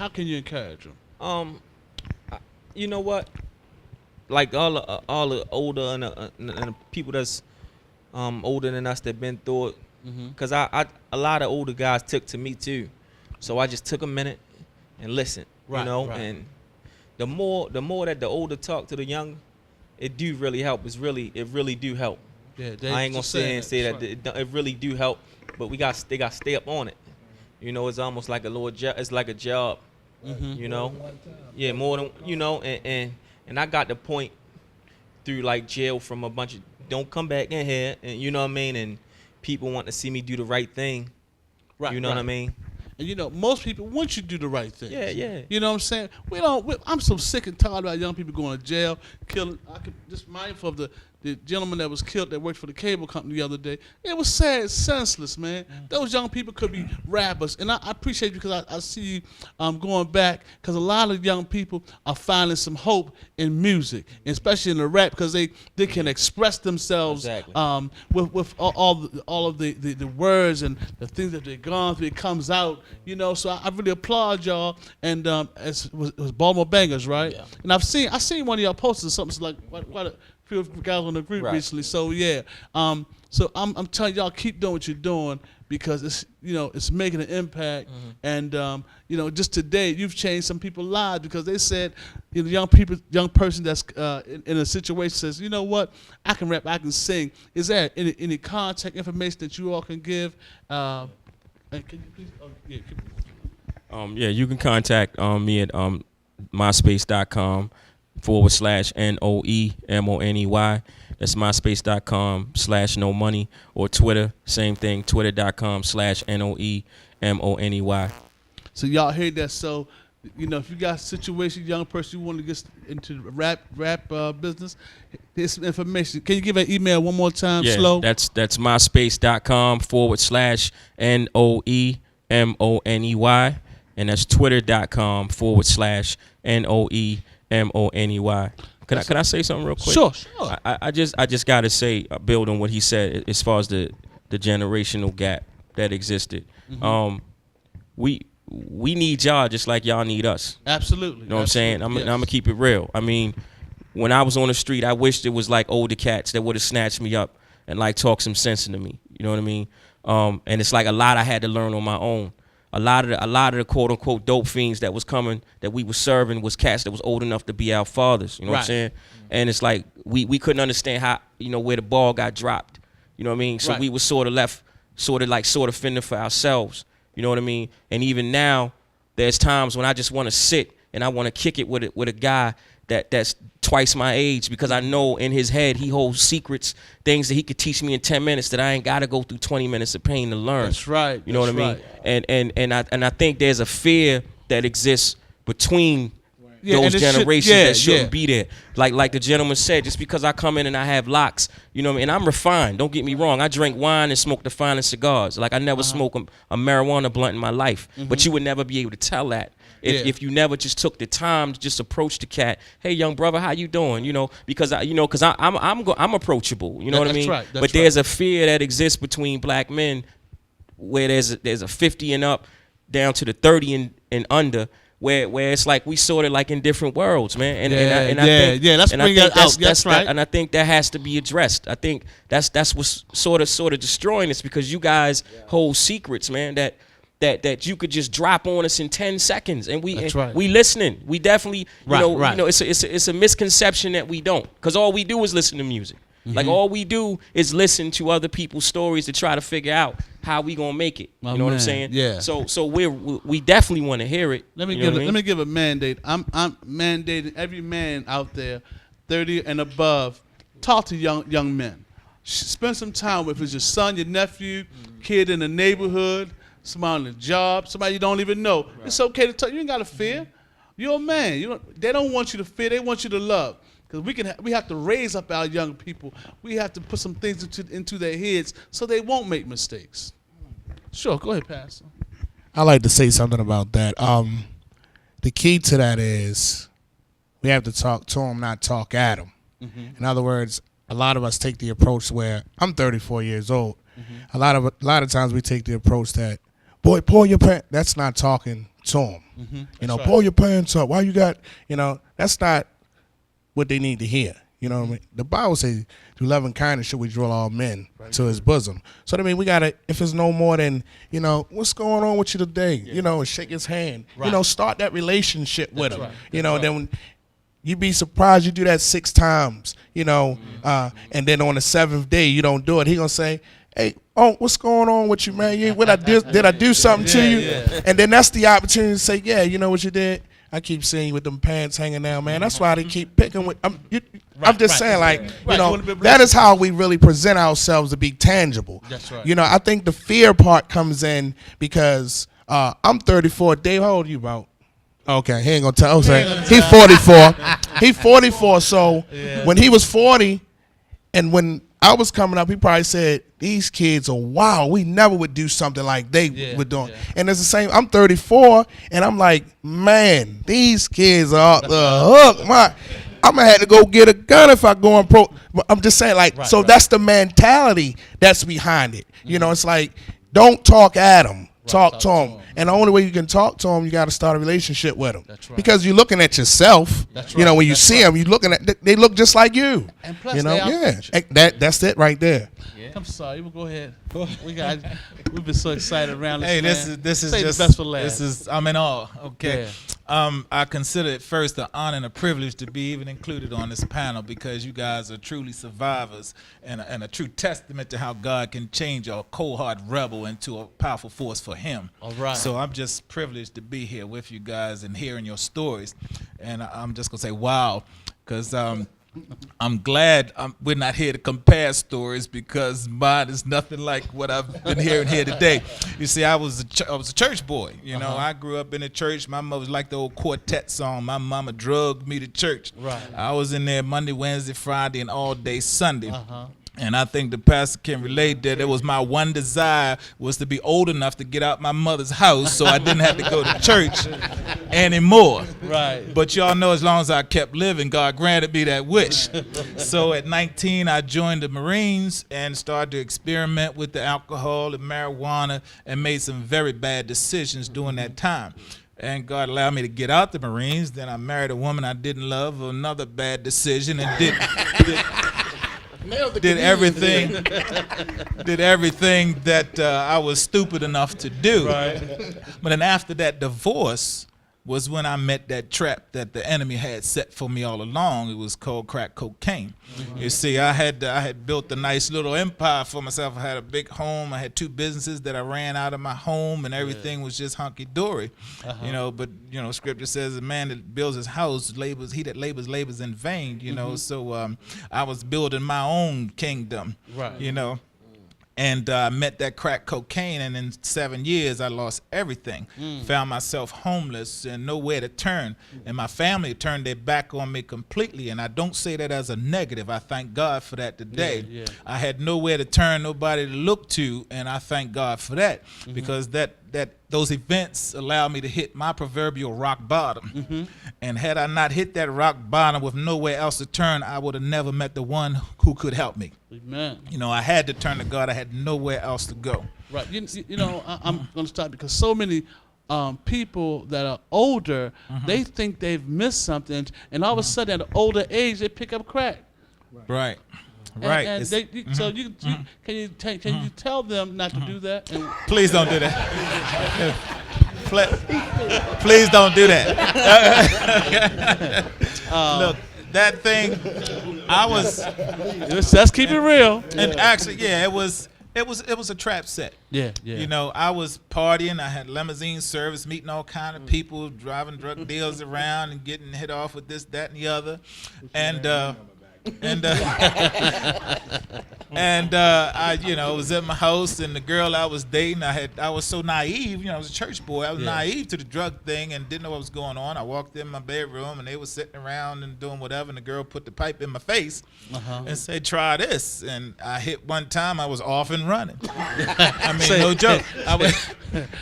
[SPEAKER 1] can you encourage them?
[SPEAKER 5] You know what? Like all the older and the people that's older than us that been through it.
[SPEAKER 1] Mm-hmm.
[SPEAKER 5] Cause a lot of older guys took to me too, so I just took a minute and listened.
[SPEAKER 1] Right,
[SPEAKER 5] you know,
[SPEAKER 1] right.
[SPEAKER 5] and the more that the older talk to the young, it do really help. It really do help.
[SPEAKER 1] Yeah,
[SPEAKER 5] I ain't gonna sit and say that it really do help, but they got to stay up on it. You know, it's almost like a little job. It's like a job.
[SPEAKER 1] Mm-hmm.
[SPEAKER 5] You know, yeah, more than and I got the point through like jail from a bunch of don't come back in here, and you know what I mean, and people want to see me do the right thing.
[SPEAKER 1] Right.
[SPEAKER 5] You know what I
[SPEAKER 1] right.
[SPEAKER 5] mean?
[SPEAKER 1] And you know, most people want you to do the right thing.
[SPEAKER 5] Yeah.
[SPEAKER 1] You know what I'm saying? I'm so sick and tired about young people going to jail, killing. I could just mindful of the the gentleman that was killed that worked for the cable company the other day. It was sad, senseless, man. Those young people could be rappers, and I appreciate you because I see you going back because a lot of young people are finding some hope in music, especially in the rap, because they can express themselves
[SPEAKER 5] Exactly.
[SPEAKER 1] with all of the words and the things that they've gone through. It comes out, you know. So I really applaud y'all. And it was Baltimore Bangers, right?
[SPEAKER 5] Yeah.
[SPEAKER 1] And I seen one of y'all posters something like quite a few guys on the group
[SPEAKER 5] Right.
[SPEAKER 1] recently. So yeah, so I'm telling y'all, keep doing what you're doing because it's making an impact. And just today you've changed some people's lives because they said, young person that's in a situation says, you know what, I can rap, I can sing. Is there any contact information that you all can give? And can you please?
[SPEAKER 4] Yeah, you can contact me at myspace.com/NOEMONEY. That's myspace.com/no money, or Twitter, same thing, twitter.com/NOEMONEY.
[SPEAKER 1] So y'all heard that. So, if you got a situation, young person, you want to get into the rap business, here's some information. Can you give an email one more time,
[SPEAKER 4] Yeah,
[SPEAKER 1] slow?
[SPEAKER 4] that's myspace.com/NOEMONEY, and that's twitter.com/NOEMONEY. Could I say something real quick?
[SPEAKER 1] Sure.
[SPEAKER 4] I just gotta say, build on what he said as far as the generational gap that existed. We need y'all just like y'all need us.
[SPEAKER 1] Absolutely.
[SPEAKER 4] You know what I'm saying? I'm gonna keep it real. I mean, when I was on the street, I wished it was like older cats that would have snatched me up and like talk some sense into me. You know what I mean? And it's like a lot I had to learn on my own. A lot of the quote unquote dope fiends that was coming, that we were serving, was cats that was old enough to be our fathers. You know what I'm
[SPEAKER 1] Right.
[SPEAKER 4] saying? And it's like we couldn't understand how, where the ball got dropped. You know what I mean? So
[SPEAKER 1] Right.
[SPEAKER 4] we was sort of fending for ourselves. You know what I mean? And even now, there's times when I just want to sit and I want to kick it with a guy that's twice my age, because I know in his head he holds secrets, things that he could teach me in 10 minutes that I ain't got to go through 20 minutes of pain to learn.
[SPEAKER 1] That's right.
[SPEAKER 4] You know what I
[SPEAKER 1] That's
[SPEAKER 4] mean? And I think there's a fear that exists between
[SPEAKER 1] Yeah,
[SPEAKER 4] those
[SPEAKER 1] and it
[SPEAKER 4] generations
[SPEAKER 1] should-
[SPEAKER 4] that shouldn't
[SPEAKER 1] yeah.
[SPEAKER 4] be there. Like the gentleman said, just because I come in and I have locks, you know what I mean? And I'm refined. Don't get me wrong. I drink wine and smoke the finest cigars. Like I never smoke a marijuana blunt in my life. But you would never be able to tell that if you never just took the time to just approach the cat. Hey, young brother, how you doing? Because I'm approachable. You know what I
[SPEAKER 1] That's
[SPEAKER 4] mean?
[SPEAKER 1] right, that's
[SPEAKER 4] But there's a fear that exists between black men, where there's a 50 and up down to the 30 and under. Where it's like we sort of like in different worlds, man. And I think,
[SPEAKER 1] let's
[SPEAKER 4] and I
[SPEAKER 1] bring
[SPEAKER 4] think
[SPEAKER 1] that out. That's right.
[SPEAKER 4] And I think that has to be addressed. I think that's what's sort of destroying us, because you guys hold secrets, man, that you could just drop on us in 10 seconds, and
[SPEAKER 1] That's right.
[SPEAKER 4] we listening. We definitely,
[SPEAKER 1] Right.
[SPEAKER 4] it's a misconception that we don't, because all we do is listen to music. Like all we do is listen to other people's stories to try to figure out how we gonna make it.
[SPEAKER 1] My
[SPEAKER 4] You know what I'm
[SPEAKER 1] man,
[SPEAKER 4] saying?
[SPEAKER 1] yeah.
[SPEAKER 4] So we definitely want to hear it.
[SPEAKER 1] Let me
[SPEAKER 4] You know what I mean?
[SPEAKER 1] let me give a mandate. I'm mandating every man out there, 30 and above, talk to young men. Spend some time with your son, your nephew, kid in the neighborhood, somebody on the job, somebody you don't even know. Right. It's okay to talk. You ain't got to fear. You're a man. They don't want you to fear. They want you to love. Because we have to raise up our young people. We have to put some things into their heads so they won't make mistakes. Sure, go ahead, Pastor.
[SPEAKER 3] I like to say something about that. The key to that is we have to talk to them, not talk at them. In other words, a lot of us take the approach where I'm 34 years old. A lot of times we take the approach that, boy, pull your pants. That's not talking to them.
[SPEAKER 1] Right.
[SPEAKER 3] Pull your pants up. Why you got? That's not what they need to hear. You know what I mean? The Bible says, through love and kindness should we draw all men to his bosom. So I mean, we gotta, if it's no more than, what's going on with you today? Shake his hand.
[SPEAKER 1] Right.
[SPEAKER 3] Start that relationship with him.
[SPEAKER 1] right.
[SPEAKER 3] Then when you'd be surprised you do that 6 times, and then on the 7th day you don't do it. He gonna say, hey, what's going on with you, man? Did I do something to you?
[SPEAKER 1] Yeah.
[SPEAKER 3] And then that's the opportunity to say, yeah, you know what you did? I keep seeing you with them pants hanging down, man. That's why they keep picking with. I'm just saying, that is how we really present ourselves to be tangible.
[SPEAKER 1] That's right.
[SPEAKER 3] I think the fear part comes in because I'm 34. Dave, how old are you about? Okay, he ain't gonna tell. He's 44. He's 44. So when he was 40, And when I was coming up, he probably said, these kids are wild. We never would do something like they were doing. And it's the same. I'm 34, and I'm like, man, these kids are off the hook. I'm going to have to go get a gun if I go on pro. I'm just saying, like, that's the mentality that's behind it. You know, it's like, don't talk at them. Talk to them. And the only way you can talk to them, you got to start a relationship with them.
[SPEAKER 1] That's right.
[SPEAKER 3] Because you're looking at yourself. That's right. You know, when you see them, you're looking at, they look just like you.
[SPEAKER 1] And plus,
[SPEAKER 3] you know, that's it right there.
[SPEAKER 1] Yeah. I'm sorry. We'll go ahead. We've been so excited around this.
[SPEAKER 6] Hey,
[SPEAKER 1] man.
[SPEAKER 6] this is
[SPEAKER 1] Save
[SPEAKER 6] just
[SPEAKER 1] the best for last.
[SPEAKER 6] I'm in awe. Okay.
[SPEAKER 1] Yeah.
[SPEAKER 6] I consider it first an honor and a privilege to be even included on this panel because you guys are truly survivors and a true testament to how God can change a cold-hearted rebel into a powerful force for Him.
[SPEAKER 1] All right.
[SPEAKER 6] So I'm just privileged to be here with you guys and hearing your stories, and I'm just gonna say wow, because I'm glad we're not here to compare stories because mine is nothing like what I've been hearing here today. You see, I was a church boy. You know, I grew up in the church. My mother was like the old quartet song. My mama drugged me to church.
[SPEAKER 1] Right.
[SPEAKER 6] I was in there Monday, Wednesday, Friday, and all day Sunday. And I think the pastor can relate that it was my one desire was to be old enough to get out my mother's house so I didn't have to go to church anymore.
[SPEAKER 1] Right.
[SPEAKER 6] But y'all know as long as I kept living, God granted me that wish. So at 19, I joined the Marines and started to experiment with the alcohol and marijuana and made some very bad decisions during that time. And God allowed me to get out the Marines. Then I married a woman I didn't love, another bad decision, and did everything that I was stupid enough to do. Right. But then after that divorce was when I met that trap that the enemy had set for me all along. It was called crack cocaine. You see, I had built a nice little empire for myself. I had a big home. I had 2 businesses that I ran out of my home, and everything was just hunky-dory. You know, but you know, Scripture says a man that builds his house labors. He that labors in vain. You know, so I was building my own kingdom. Right. You know. And I met that crack cocaine, and in 7 years, I lost everything. Found myself homeless and nowhere to turn. And my family turned their back on me completely. And I don't say that as a negative. I thank God for that today. I had nowhere to turn, nobody to look to, and I thank God for that because those events allowed me to hit my proverbial rock bottom. And had I not hit that rock bottom with nowhere else to turn, I would have never met the one who could help me.
[SPEAKER 1] Amen.
[SPEAKER 6] You know, I had to turn to God. I had nowhere else to go.
[SPEAKER 1] Right. You know, I'm going to stop because so many people that are older, they think they've missed something, and all of a sudden at an older age, they pick up crack.
[SPEAKER 6] Right.
[SPEAKER 1] Right. And so can you tell them not to do that? And
[SPEAKER 6] please don't do that. Please don't do that. Look, that thing,
[SPEAKER 1] let's keep it real.
[SPEAKER 6] And actually, yeah, it was a trap set.
[SPEAKER 1] Yeah.
[SPEAKER 6] You know, I was partying. I had limousine service, meeting all kind of people, driving drug deals around and getting hit off with this, that, and the other. I, you know, was at my house, and the girl I was dating, I was so naive. You know, I was a church boy. I was naive to the drug thing and didn't know what was going on. I walked in my bedroom, and they were sitting around and doing whatever, and the girl put the pipe in my face and said, "Try this." And I hit one time. I was off and running. I mean, no joke.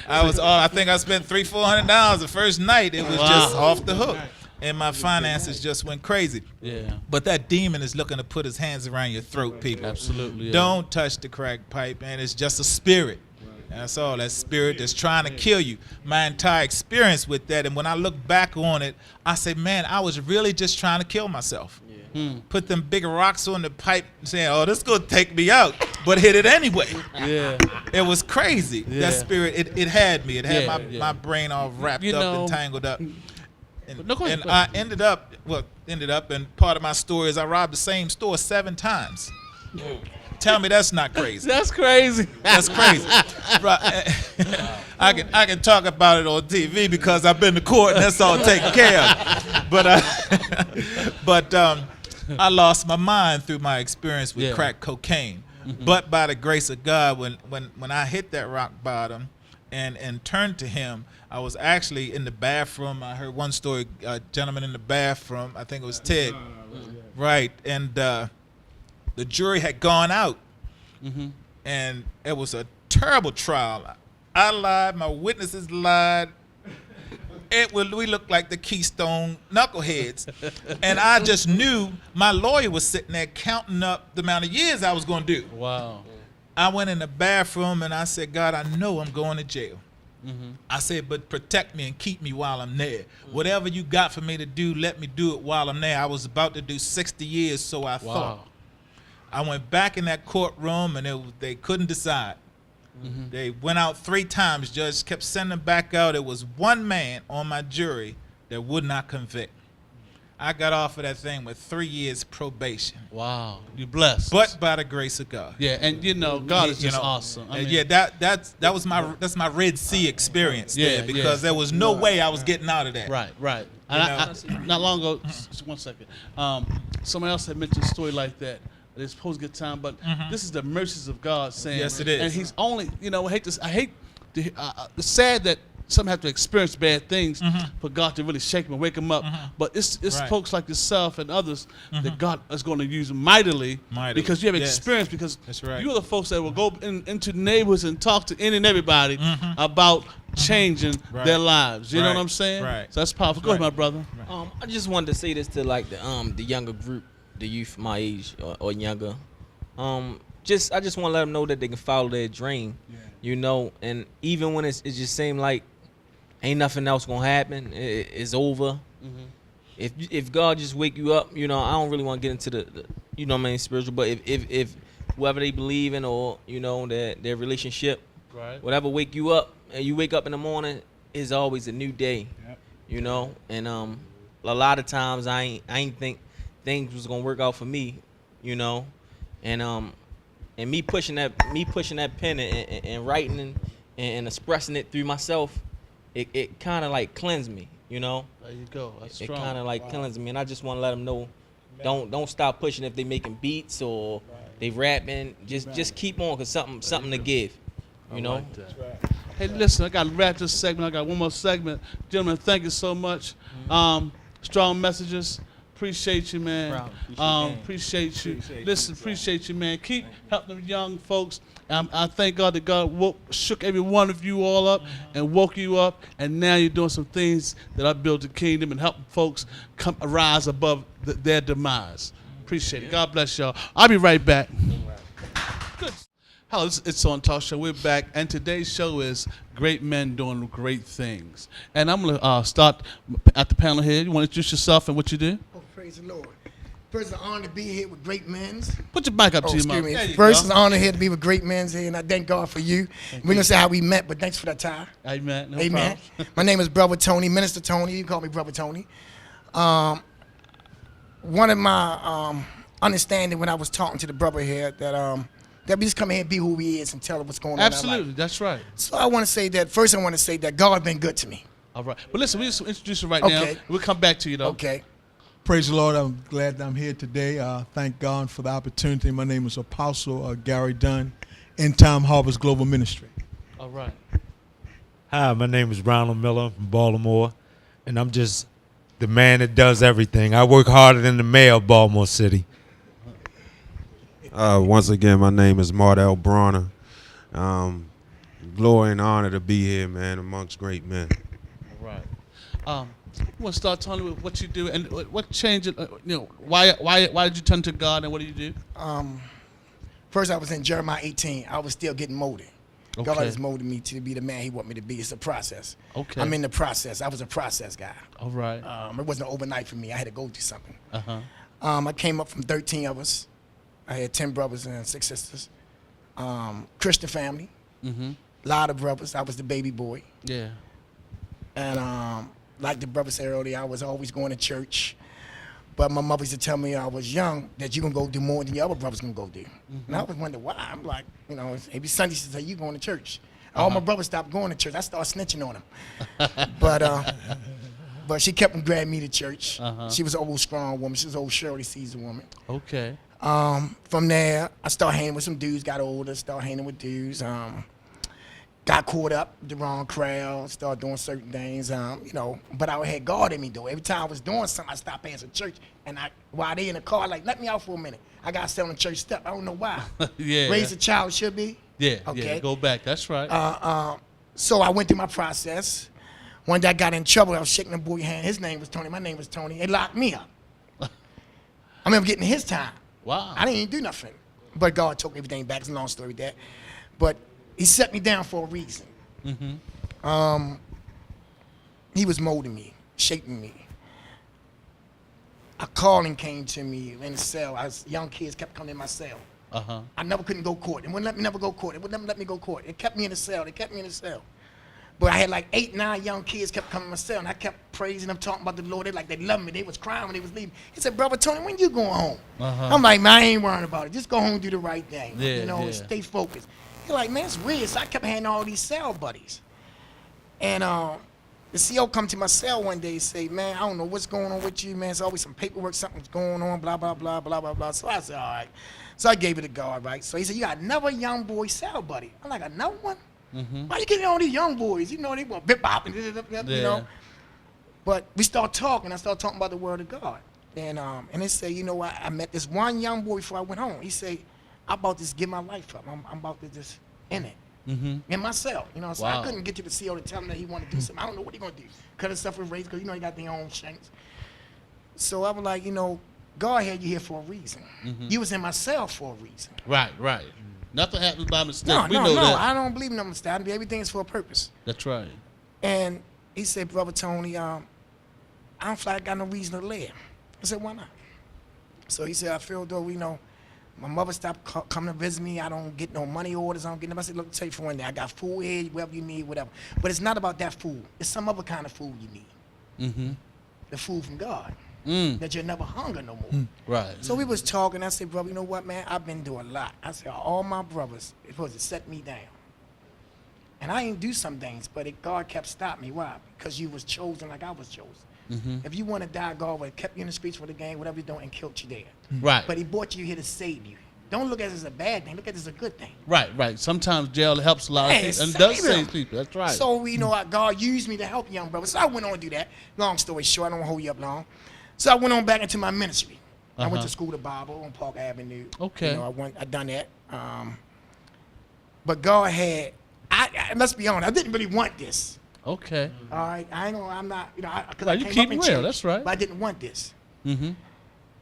[SPEAKER 6] I think I spent $300-400 the first night. It was just off the hook. And my finances just went crazy. Yeah. But that demon is looking to put his hands around your throat, people.
[SPEAKER 1] Absolutely. Yeah.
[SPEAKER 6] Don't touch the crack pipe, man. It's just a spirit. And that's all. That spirit that's trying to kill you. My entire experience with that, and when I look back on it, I say, man, I was really just trying to kill myself. Put them big rocks on the pipe saying, oh, this is going to take me out, but hit it anyway. Yeah. It was crazy. Yeah. That spirit, it had me. It had my brain all wrapped up and tangled up. And I ended up, and part of my story is I robbed the same store 7 times. Tell me that's not crazy.
[SPEAKER 1] That's crazy.
[SPEAKER 6] That's crazy. I can talk about it on TV because I've been to court and that's all taken care of. But I lost my mind through my experience with crack cocaine. But by the grace of God, when I hit that rock bottom and turned to Him, I was actually in the bathroom. I heard one story, a gentleman in the bathroom, I think it was Ted. Right. And the jury had gone out, and it was a terrible trial. I lied. My witnesses lied. We looked like the Keystone knuckleheads. And I just knew my lawyer was sitting there counting up the amount of years I was going to do.
[SPEAKER 1] Wow.
[SPEAKER 6] I went in the bathroom and I said, God, I know I'm going to jail. I said, but protect me and keep me while I'm there. Whatever you got for me to do, let me do it while I'm there. I was about to do 60 years, so I thought. I went back in that courtroom and they couldn't decide. They went out 3 times. Judge kept sending them back out. It was one man on my jury that would not convict. I got off of that thing with 3 years probation.
[SPEAKER 1] Wow. You blessed.
[SPEAKER 6] But by the grace of God.
[SPEAKER 1] Yeah, and God is just awesome. I mean,
[SPEAKER 6] yeah, that's my Red Sea experience there, because there was no way I was getting out of that.
[SPEAKER 1] Right. And I, not long ago, just 1 second. Someone else had mentioned a story like that. It's supposed to get time, but this is the mercies of God saying.
[SPEAKER 6] Yes, it is.
[SPEAKER 1] And He's only, it's sad that some have to experience bad things for God to really shake them and wake them up. But it's
[SPEAKER 6] Right.
[SPEAKER 1] folks like yourself and others that God is going to use mightily, because you have experience. Because
[SPEAKER 6] That's right.
[SPEAKER 1] you are the folks that will go into neighborhoods and talk to any and everybody about changing their lives. You know what I'm saying?
[SPEAKER 6] Right.
[SPEAKER 1] So that's powerful. Go ahead, my brother.
[SPEAKER 5] I just wanted to say this to like the younger group, the youth my age or younger. I just want to let them know that they can follow their dream, you know. And even when it just seems like ain't nothing else gonna happen, it's over. If God just wake you up, you know, I don't really want to get into the you know what I mean, spiritual. But if whoever they believe in, or you know, their relationship, whatever wake you up, and you wake up in the morning, is always a new day. You know. And a lot of times I ain't think things was gonna work out for me, you know. And me pushing that pen and writing and expressing it through myself, it kind of like cleansed me, you know.
[SPEAKER 1] There you go. That's
[SPEAKER 5] It
[SPEAKER 1] strong.
[SPEAKER 5] kind of like cleansed me, and I just want to let them know, don't stop pushing if they making beats or they rapping. Just keep on, cause something to give, you know.
[SPEAKER 1] Like that. Hey, listen, I got to wrap this segment. I got one more segment. Gentlemen, thank you so much. Strong messages. Appreciate you, man. Appreciate you. Listen, appreciate you, man. Keep helping them young folks. I thank God that God shook every one of you all up and woke you up, and now you're doing some things that I built the kingdom and helping folks rise above their demise. Appreciate it. God bless y'all. I'll be right back. Good. Hello, it's On Talk Show. We're back, and today's show is Great Men Doing Great Things. And I'm going to start at the panel here. You want to introduce yourself and what you do?
[SPEAKER 7] Oh, praise the Lord. First, it's an honor to be here with great men.
[SPEAKER 1] Put your mic up to your mouth.
[SPEAKER 7] Excuse me. First, it's an honor here to be with great men here, and I thank God for you. We're going to say how we met, but thanks for that time.
[SPEAKER 1] Amen. No
[SPEAKER 7] Amen.
[SPEAKER 1] problem.
[SPEAKER 7] My name is Brother Tony, Minister Tony. You can call me Brother Tony. One of my understanding when I was talking to the brother here that we just come here and be who he is and tell him what's going on in our
[SPEAKER 1] Absolutely.
[SPEAKER 7] life.
[SPEAKER 1] That's right.
[SPEAKER 7] So I want to say that, first I want to say that God been good to me.
[SPEAKER 1] All right. But listen, we just introduce you right
[SPEAKER 7] Okay.
[SPEAKER 1] now. We'll come back to you, though.
[SPEAKER 7] Okay.
[SPEAKER 8] Praise the Lord. I'm glad that I'm here today. Thank God for the opportunity. My name is Apostle Gary Dunn, End Time Harvest Global Ministry.
[SPEAKER 1] All right.
[SPEAKER 9] Hi, my name is Ronald Miller from Baltimore, and I'm just the man that does everything. I work harder than the mayor of Baltimore City.
[SPEAKER 10] Once again, my name is Mardell Bronner. Glory and honor to be here, man, amongst great men.
[SPEAKER 1] All right. You want to start telling me what you do and what changed it? Why did you turn to God, and what do you do?
[SPEAKER 7] First, I was in Jeremiah 18. I was still getting molded. God
[SPEAKER 1] Okay.
[SPEAKER 7] has molded me to be the man he want me to be. It's a process.
[SPEAKER 1] Okay.
[SPEAKER 7] I'm in the process. I was a process guy.
[SPEAKER 1] All right.
[SPEAKER 7] It wasn't overnight for me. I had to go through something.
[SPEAKER 1] Uh-huh.
[SPEAKER 7] I came up from 13 of us. I had 10 brothers and 6 sisters. Christian family.
[SPEAKER 1] Mm-hmm.
[SPEAKER 7] A lot of brothers. I was the baby boy.
[SPEAKER 1] Yeah.
[SPEAKER 7] And like the brother said earlier, I was always going to church. But my mother used to tell me when I was young that you can go do more than your other brothers can go do. And I always wondered why. I'm like, maybe Sunday she said, you going to church. All my brothers stopped going to church. I started snitching on them. But she kept on dragging me to church. She was an old, strong woman. She was an old Shirley Caesar woman.
[SPEAKER 1] Okay.
[SPEAKER 7] From there, I started hanging with some dudes, got older, started hanging with dudes. got caught up with the wrong crowd, started doing certain things, you know. But I had God in me though. Every time I was doing something, I stopped answering church, and while they in the car, like, let me out for a minute. I got to stay on the church step. I don't know why.
[SPEAKER 1] Yeah.
[SPEAKER 7] Raise a child should be.
[SPEAKER 1] Yeah.
[SPEAKER 7] Okay.
[SPEAKER 1] Yeah. Go back. That's right.
[SPEAKER 7] So I went through my process. One day I got in trouble. I was shaking the boy's hand. His name was Tony. My name was Tony. They locked me up. I remember getting his time.
[SPEAKER 1] Wow.
[SPEAKER 7] I didn't even do nothing. But God took everything back. It's a long story, that. But he set me down for a reason. He was molding me, shaping me. A calling came to me in the cell. Young kids kept coming in my cell. I never couldn't go court. It wouldn't let me never go court. It wouldn't never let me go court. It kept me in the cell. They kept me in the cell. But I had like 8, 9 young kids kept coming in my cell, and I kept praising them, talking about the Lord. They loved me. They was crying when they was leaving. He said, Brother Tony, when you going home? I'm like, man, I ain't worrying about it. Just go home and do the right thing.
[SPEAKER 1] Yeah,
[SPEAKER 7] you know,
[SPEAKER 1] yeah.
[SPEAKER 7] stay focused. He's like, man, it's weird. So I kept having all these cell buddies. And the CO come to my cell one day and say, man, I don't know what's going on with you, man. It's always some paperwork, something's going on, blah, blah, blah, blah, blah, blah. So I said, all right. So I gave it to God, right? So he said, you got another young boy cell buddy. I'm like, another one? Why you getting all these young boys? You know, they want bip bop and you know. But we start talking. I start talking about the word of God. And they say, you know what? I met this one young boy before I went home. He said, I'm about to just give my life up. I'm about to just end it. In myself, you know. So I couldn't get to the CO to tell him that he wanted to do something. I don't know what he gonna do. Cut himself with race because you know he got their own shanks. So I was like, you know, God had you here for a reason. You was in my cell for a reason.
[SPEAKER 1] Right. Right. Nothing happens by mistake.
[SPEAKER 7] No,
[SPEAKER 1] We know
[SPEAKER 7] no,
[SPEAKER 1] that.
[SPEAKER 7] I don't believe in no mistake. Everything is for a purpose.
[SPEAKER 1] That's right.
[SPEAKER 7] And he said, Brother Tony, I don't feel like I got no reason to live. I said, why not? So he said, I feel though, you know, my mother stopped coming to visit me. I don't get no money orders. I don't get them. I said, look, tell you for one day, I got food here, whatever you need, whatever. But it's not about that food. It's some other kind of food you need. The food from God. That you'll never hunger no more.
[SPEAKER 1] Right.
[SPEAKER 7] So we was talking. I said, brother, you know what, man? I've been through a lot. I said, all my brothers, it was to set me down. And I didn't do some things, but God kept stopping me. Why? Because you was chosen like I was chosen. If you want to die, God would have kept you in the streets for the game, whatever you're doing, and killed you there.
[SPEAKER 1] Right.
[SPEAKER 7] But he brought you here to save you. Don't look at it as a bad thing. Look at it as a good thing.
[SPEAKER 1] Right. Right. Sometimes jail helps a lot of
[SPEAKER 7] Hey,
[SPEAKER 1] people and
[SPEAKER 7] save
[SPEAKER 1] does
[SPEAKER 7] them.
[SPEAKER 1] save people. That's right.
[SPEAKER 7] So, you know, God used me to help young brothers. So I went on to do that. Long story short, I don't want to hold you up long. So I went on back into my ministry. I went to school to Bible on Park Avenue.
[SPEAKER 1] Okay.
[SPEAKER 7] You know, I done that. But God had, I must be honest, I didn't really want this.
[SPEAKER 1] Okay.
[SPEAKER 7] All right, I'm not, you know, because
[SPEAKER 1] Right,
[SPEAKER 7] I
[SPEAKER 1] you
[SPEAKER 7] came
[SPEAKER 1] keep
[SPEAKER 7] up in
[SPEAKER 1] it real,
[SPEAKER 7] church,
[SPEAKER 1] that's right.
[SPEAKER 7] But I didn't want this.
[SPEAKER 1] Mm-hmm.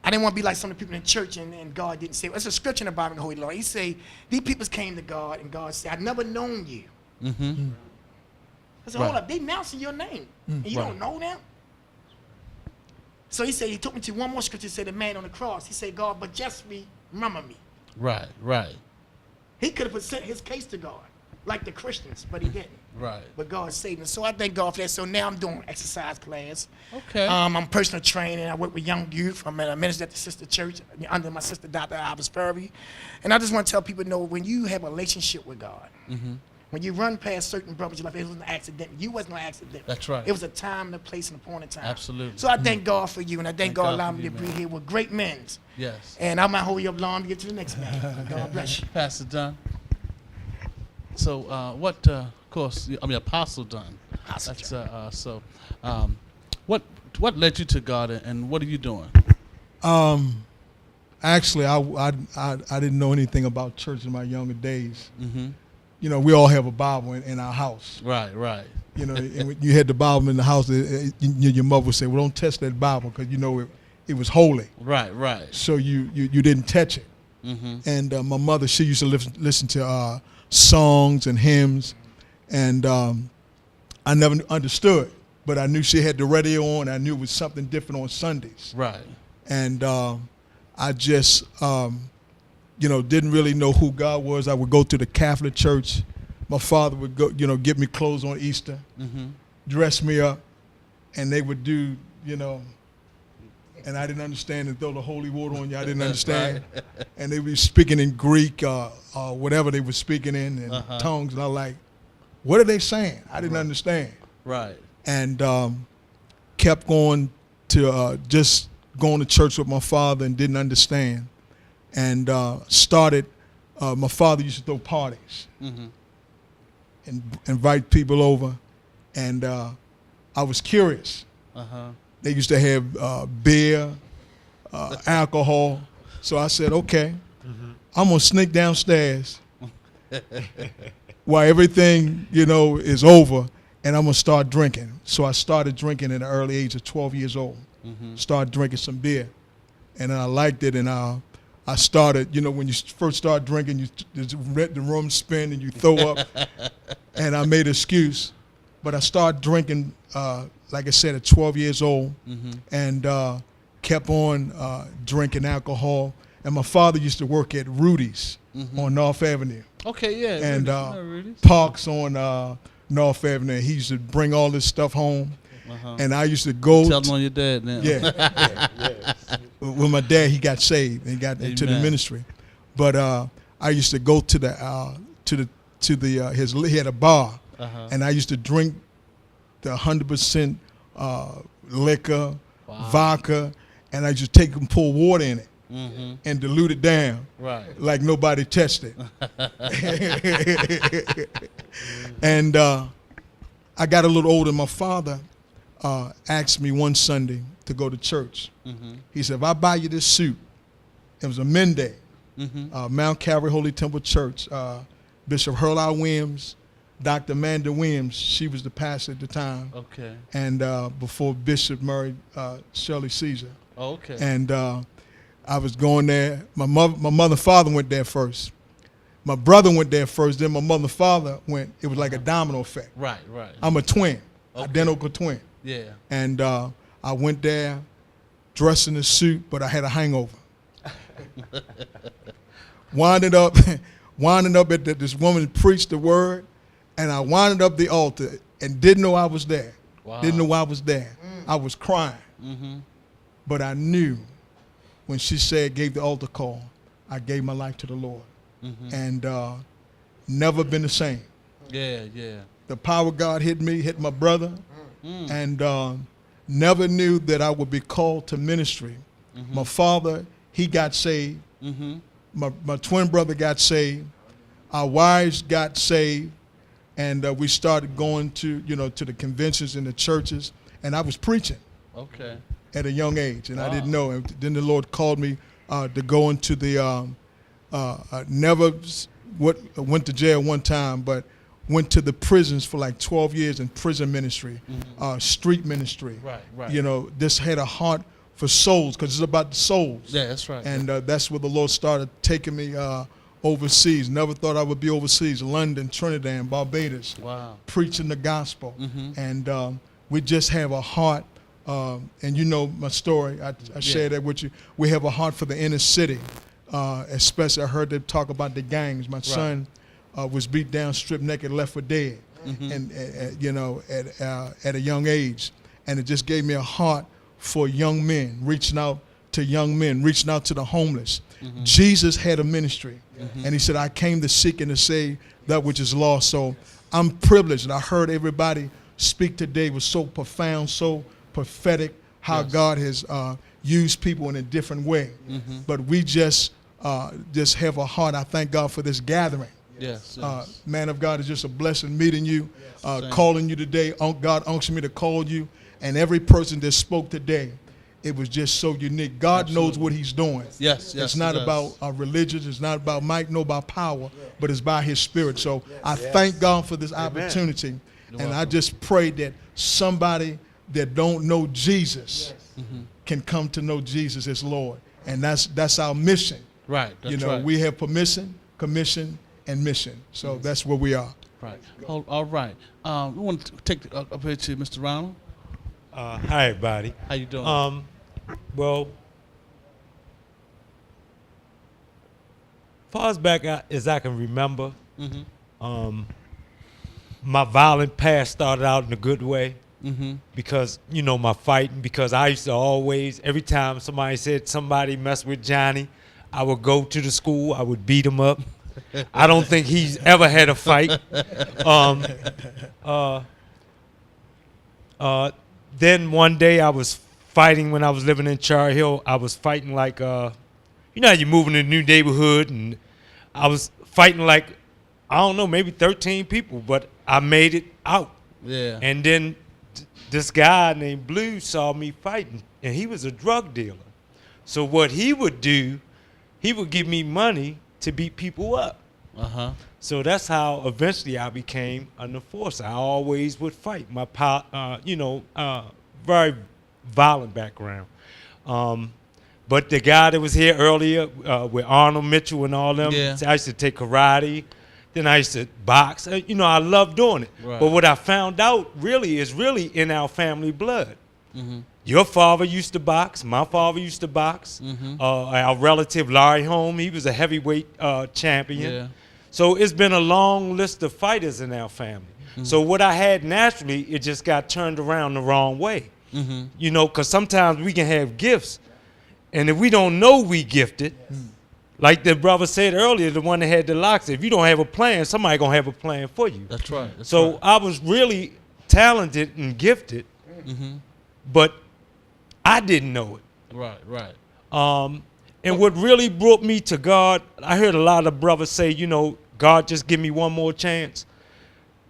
[SPEAKER 7] I didn't want to be like some of the people in church and God didn't say. It's a scripture in the Bible in the Holy Law. He say, these people came to God and God said, I've never known you.
[SPEAKER 1] Mm-hmm.
[SPEAKER 7] I said, hold up, they announcing your name. And you don't know them? So he said, he took me to one more scripture, said the man on the cross. He said, God, but just remember me.
[SPEAKER 1] Right. Right.
[SPEAKER 7] He could have presented his case to God, like the Christians, but he didn't.
[SPEAKER 1] Right.
[SPEAKER 7] But God saved him. So I thank God for that. So now I'm doing exercise class.
[SPEAKER 1] Okay.
[SPEAKER 7] I'm personal training. I work with young youth. I'm a minister at the sister church under my sister, Dr. Ivis Perry. And I just want to tell people, know when you have a relationship with God, when you run past certain brothers in your life, it was an accident. You wasn't no accident.
[SPEAKER 1] That's right.
[SPEAKER 7] It was a time and a place and a point in time.
[SPEAKER 1] Absolutely.
[SPEAKER 7] So I thank God for you, and I thank God
[SPEAKER 1] God
[SPEAKER 7] allowing
[SPEAKER 1] for
[SPEAKER 7] me
[SPEAKER 1] you,
[SPEAKER 7] to be
[SPEAKER 1] man.
[SPEAKER 7] here with great men.
[SPEAKER 1] Yes.
[SPEAKER 7] And I might hold you up long to get to the next man. God bless you.
[SPEAKER 1] Pastor Dunn. So what? Of course, I mean Apostle Dunn.
[SPEAKER 7] Apostle
[SPEAKER 1] That's what led you to God, and what are you doing?
[SPEAKER 8] Actually, I didn't know anything about church in my younger days.
[SPEAKER 1] Mm-hmm.
[SPEAKER 8] You know, we all have a Bible in our house.
[SPEAKER 1] Right. Right.
[SPEAKER 8] You know, and when you had the Bible in the house, your mother would say, well, don't touch that Bible because you know it was holy.
[SPEAKER 1] Right. Right.
[SPEAKER 8] So you didn't touch it.
[SPEAKER 1] Mm-hmm.
[SPEAKER 8] And my mother, she used to listen to songs and hymns, and I never understood, but I knew she had the radio on. I knew it was something different on Sundays.
[SPEAKER 1] Right.
[SPEAKER 8] And I just, didn't really know who God was. I would go to the Catholic church. My father would go, get me clothes on Easter, dress me up, and they would do, and I didn't understand and throw the holy water on you. I didn't understand. And they were speaking in Greek, whatever they were speaking in, and tongues. And I was like, what are they saying? I didn't understand.
[SPEAKER 1] Right.
[SPEAKER 8] And kept going to just going to church with my father and didn't understand. And started, my father used to throw parties. and invite people over, and I was curious. They used to have beer, alcohol, so I said, okay, I'm gonna sneak downstairs while everything is over, and I'm gonna start drinking. So I started drinking at an early age of 12 years old. Started drinking some beer, and then I liked it, and I started, when you first start drinking, you let the room spin and you throw up, and I made an excuse, but I started drinking, like I said, at 12 years old, and kept on drinking alcohol. And my father used to work at Rudy's on North Avenue.
[SPEAKER 1] Okay, yeah.
[SPEAKER 8] And
[SPEAKER 1] Rudy's.
[SPEAKER 8] Parks on North Avenue. He used to bring all this stuff home, and I used to go.
[SPEAKER 1] Tell them on your dad now.
[SPEAKER 8] Yeah. With my dad, he got saved and got into the ministry, but I used to go to he had a bar, and I used to drink the 100% liquor, vodka, and I used to take and pour water in it. And dilute it down, like nobody touched it. And I got a little older. My father asked me one Sunday to go to church. He said, if I buy you this suit, it was a men day, Mount Calvary Holy Temple Church, Bishop Hurlau Williams, Dr. Amanda Williams, she was the pastor at the time. Okay. And before Bishop married Shirley Caesar.
[SPEAKER 1] Oh, okay.
[SPEAKER 8] And I was going there. My mother and father went there first. My brother went there first. Then my mother and father went. It was like a domino effect.
[SPEAKER 1] Right.
[SPEAKER 8] I'm a twin, identical twin.
[SPEAKER 1] Yeah.
[SPEAKER 8] And I went there, dressed in a suit, but I had a hangover. Winded up at this woman preached the word, and I winded up the altar and didn't know I was there.
[SPEAKER 1] Wow.
[SPEAKER 8] Didn't know I was there. I was crying. But I knew when she said, gave the altar call, I gave my life to the Lord. And never been the same.
[SPEAKER 1] Yeah.
[SPEAKER 8] The power of God hit me, hit my brother, and never knew that I would be called to ministry. My father, he got saved. My twin brother got saved. Our wives got saved. And we started going to the conventions in the churches, and I was preaching. Okay. At a young age, and I didn't know. And then the Lord called me to go into the went to jail one time, but went to the prisons for like 12 years in prison ministry, street ministry. Right. This had a heart for souls because it's about the souls.
[SPEAKER 1] Yeah, that's right.
[SPEAKER 8] And that's where the Lord started taking me overseas. Never thought I would be overseas. London, Trinidad, Barbados. Wow. Preaching the gospel. And we just have a heart. And you know my story. I shared that with you. We have a heart for the inner city. Especially I heard them talk about the gangs. My son was beat down, stripped naked, left for dead. And at a young age. And it just gave me a heart for young men, reaching out to young men, reaching out to the homeless. Jesus had a ministry. And he said, I came to seek and to save that which is lost. So I'm privileged. And I heard everybody speak today was so profound, so prophetic, how God has used people in a different way. But we just have a heart. I thank God for this gathering. Yes. Man of God, it's just a blessing meeting you, calling you today. God unctioned me to call you, and every person that spoke today, it was just so unique. God knows what he's doing. Yes. It's not about religion. It's not about might, nor about power, but it's by his spirit. So I thank God for this opportunity. And I just pray that somebody that don't know Jesus can come to know Jesus as Lord. And that's our mission. Right. We have permission, commission, and mission. So that's where we are.
[SPEAKER 1] Right. All right. We want to take up here to Mr. Ronald.
[SPEAKER 9] Hi, everybody.
[SPEAKER 1] How you doing?
[SPEAKER 9] Well, far as back as I can remember, my violent past started out in a good way. Because, my fighting, because I used to always, every time somebody said somebody messed with Johnny, I would go to the school, I would beat him up. I don't think he's ever had a fight. Then one day I was fighting when I was living in Char Hill. I was fighting like, how you move in a new neighborhood, and I was fighting like I don't know, maybe 13 people, but I made it out.
[SPEAKER 1] Yeah.
[SPEAKER 9] And then this guy named Blue saw me fighting, and he was a drug dealer. So what he would do, he would give me money to beat people up.
[SPEAKER 1] Uh-huh.
[SPEAKER 9] So that's how eventually I became an enforcer. I always would fight. My very violent background. But the guy that was here earlier with Arnold Mitchell and all them,
[SPEAKER 1] Yeah.
[SPEAKER 9] I used to take karate. Then I used to box. I love doing it.
[SPEAKER 1] Right.
[SPEAKER 9] But what I found out is really in our family blood.
[SPEAKER 1] Mm-hmm.
[SPEAKER 9] Your father used to box. My father used to box.
[SPEAKER 1] Mm-hmm.
[SPEAKER 9] Our relative Larry Holm, he was a heavyweight champion.
[SPEAKER 1] Yeah.
[SPEAKER 9] So it's been a long list of fighters in our family.
[SPEAKER 1] Mm-hmm.
[SPEAKER 9] So what I had naturally, it just got turned around the wrong way.
[SPEAKER 1] Mm-hmm.
[SPEAKER 9] Because sometimes we can have gifts, and if we don't know we gifted, like the brother said earlier, the one that had the locks, if you don't have a plan, somebody gonna have a plan for you.
[SPEAKER 1] That's right. That's
[SPEAKER 9] So
[SPEAKER 1] right.
[SPEAKER 9] I was really talented and gifted,
[SPEAKER 1] Mm-hmm.
[SPEAKER 9] but I didn't know it.
[SPEAKER 1] Right.
[SPEAKER 9] And what really brought me to God, I heard a lot of brothers say, God, just give me one more chance.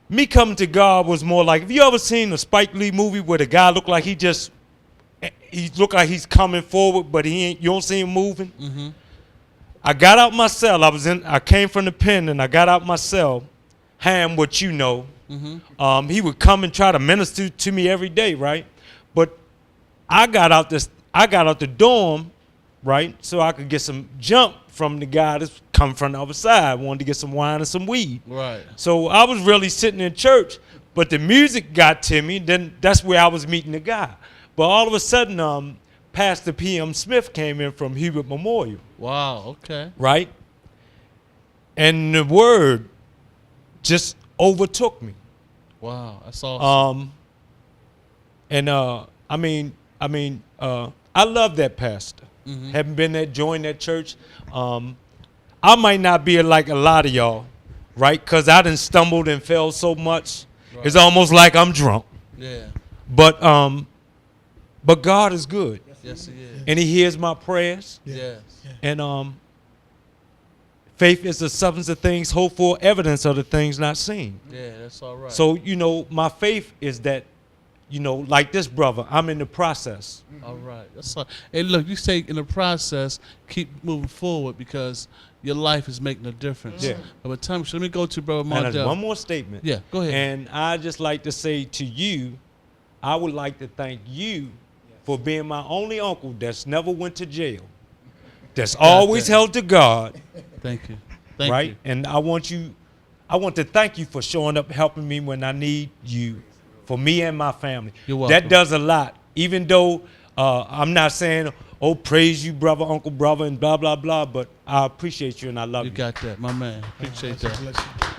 [SPEAKER 9] Me coming to God was more like, have you ever seen a Spike Lee movie where the guy look like he look like he's coming forward, but you don't see him moving?
[SPEAKER 1] Mm-hmm.
[SPEAKER 9] I got out my cell. I came from the pen and I got out my cell. Ham, what you know.
[SPEAKER 1] Mm-hmm.
[SPEAKER 9] He would come and try to minister to me every day, right? But I got out the dorm, right, so I could get some jump from the guy that's coming from the other side. Wanted to get some wine and some weed.
[SPEAKER 1] Right.
[SPEAKER 9] So I was really sitting in church, but the music got to me. Then that's where I was meeting the guy. But all of a sudden, Pastor P.M. Smith came in from Hubert Memorial.
[SPEAKER 1] Wow. Okay.
[SPEAKER 9] Right? And the word just overtook me.
[SPEAKER 1] Wow. That's awesome.
[SPEAKER 9] I love that pastor.
[SPEAKER 1] Mm-hmm.
[SPEAKER 9] Haven't been there, joined that church. I might not be like a lot of y'all, right? Because I done stumbled and fell so much.
[SPEAKER 1] Right.
[SPEAKER 9] It's almost like I'm drunk.
[SPEAKER 1] Yeah.
[SPEAKER 9] But God is good.
[SPEAKER 1] Yes, he is.
[SPEAKER 9] And he hears my prayers.
[SPEAKER 1] Yes.
[SPEAKER 9] And faith is the substance of things hoped for, evidence of the things not seen.
[SPEAKER 1] Yeah, that's all right.
[SPEAKER 9] So, my faith is that, like this brother, I'm in the process.
[SPEAKER 1] All right. That's all. Hey, look, you say in the process, keep moving forward because your life is making a difference.
[SPEAKER 9] Yeah.
[SPEAKER 1] But time, let me go to Brother
[SPEAKER 9] And there's
[SPEAKER 1] Mardell.
[SPEAKER 9] one more statement.
[SPEAKER 1] Yeah, go ahead.
[SPEAKER 9] And I just like to say to you, I would like to thank you for being my only uncle that's never went to jail, that's always
[SPEAKER 1] that.
[SPEAKER 9] held to God,
[SPEAKER 1] Thank you. Thank
[SPEAKER 9] right?
[SPEAKER 1] you.
[SPEAKER 9] And I want to thank you for showing up, helping me when I need you, for me and my family.
[SPEAKER 1] You're welcome.
[SPEAKER 9] That does a lot. Even though I'm not saying, oh, praise you, brother, uncle, brother, and blah, blah, blah, but I appreciate you and I love
[SPEAKER 1] You
[SPEAKER 9] you.
[SPEAKER 1] got that, my man. Appreciate that.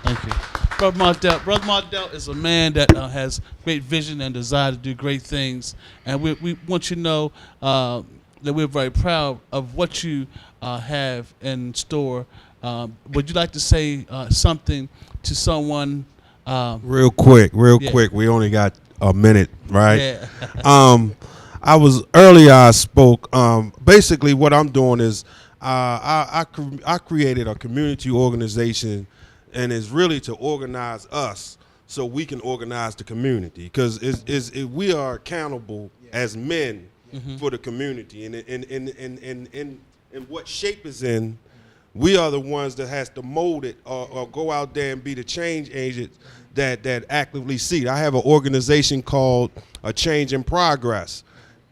[SPEAKER 1] Thank you. Brother Mardell is a man that has great vision and desire to do great things. And we want you to know that we're very proud of what you have in store. Would you like to say something to someone?
[SPEAKER 10] Real quick.
[SPEAKER 1] Yeah.
[SPEAKER 10] We only got a minute, right?
[SPEAKER 1] Yeah.
[SPEAKER 10] I spoke. Basically, what I'm doing is I created a community organization, and it's really to organize us so we can organize the community, because we are accountable as men for the community, and in what shape is in. We are the ones that has to mold it or go out there and be the change agents that actively see. I have an organization called A Change in Progress.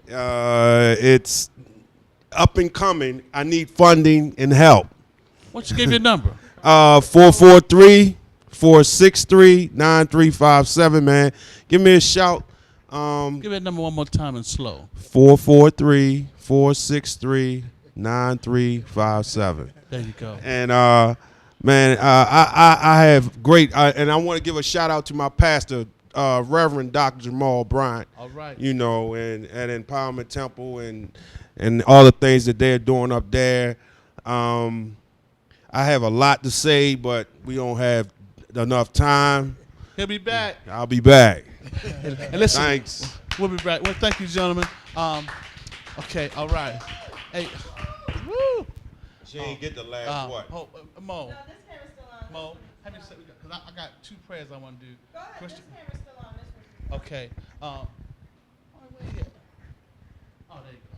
[SPEAKER 10] It's up and coming. I need funding and help.
[SPEAKER 1] Why don't you give your number?
[SPEAKER 10] 443-463-9357, man. Give me a shout.
[SPEAKER 1] Give that number one more time and slow.
[SPEAKER 10] 443-463-9357.
[SPEAKER 1] There you go.
[SPEAKER 10] And man, I have great, and I want to give a shout out to my pastor, Reverend Dr. Jamal Bryant.
[SPEAKER 1] All right.
[SPEAKER 10] And Empowerment Temple and all the things that they're doing up there. I have a lot to say, but we don't have enough time.
[SPEAKER 1] He'll be back.
[SPEAKER 10] I'll be back.
[SPEAKER 1] And listen,
[SPEAKER 10] Thanks.
[SPEAKER 1] we'll be back. Well, thank you, gentlemen. Okay, all right. Hey, woo.
[SPEAKER 10] She ain't get the last what?
[SPEAKER 1] Mo. Mo, have me sit because I got two prayers I want to do.
[SPEAKER 11] Go ahead.
[SPEAKER 1] Christian-
[SPEAKER 11] This camera's still on. This one's
[SPEAKER 1] Okay. Oh, where you at? Oh, there you go.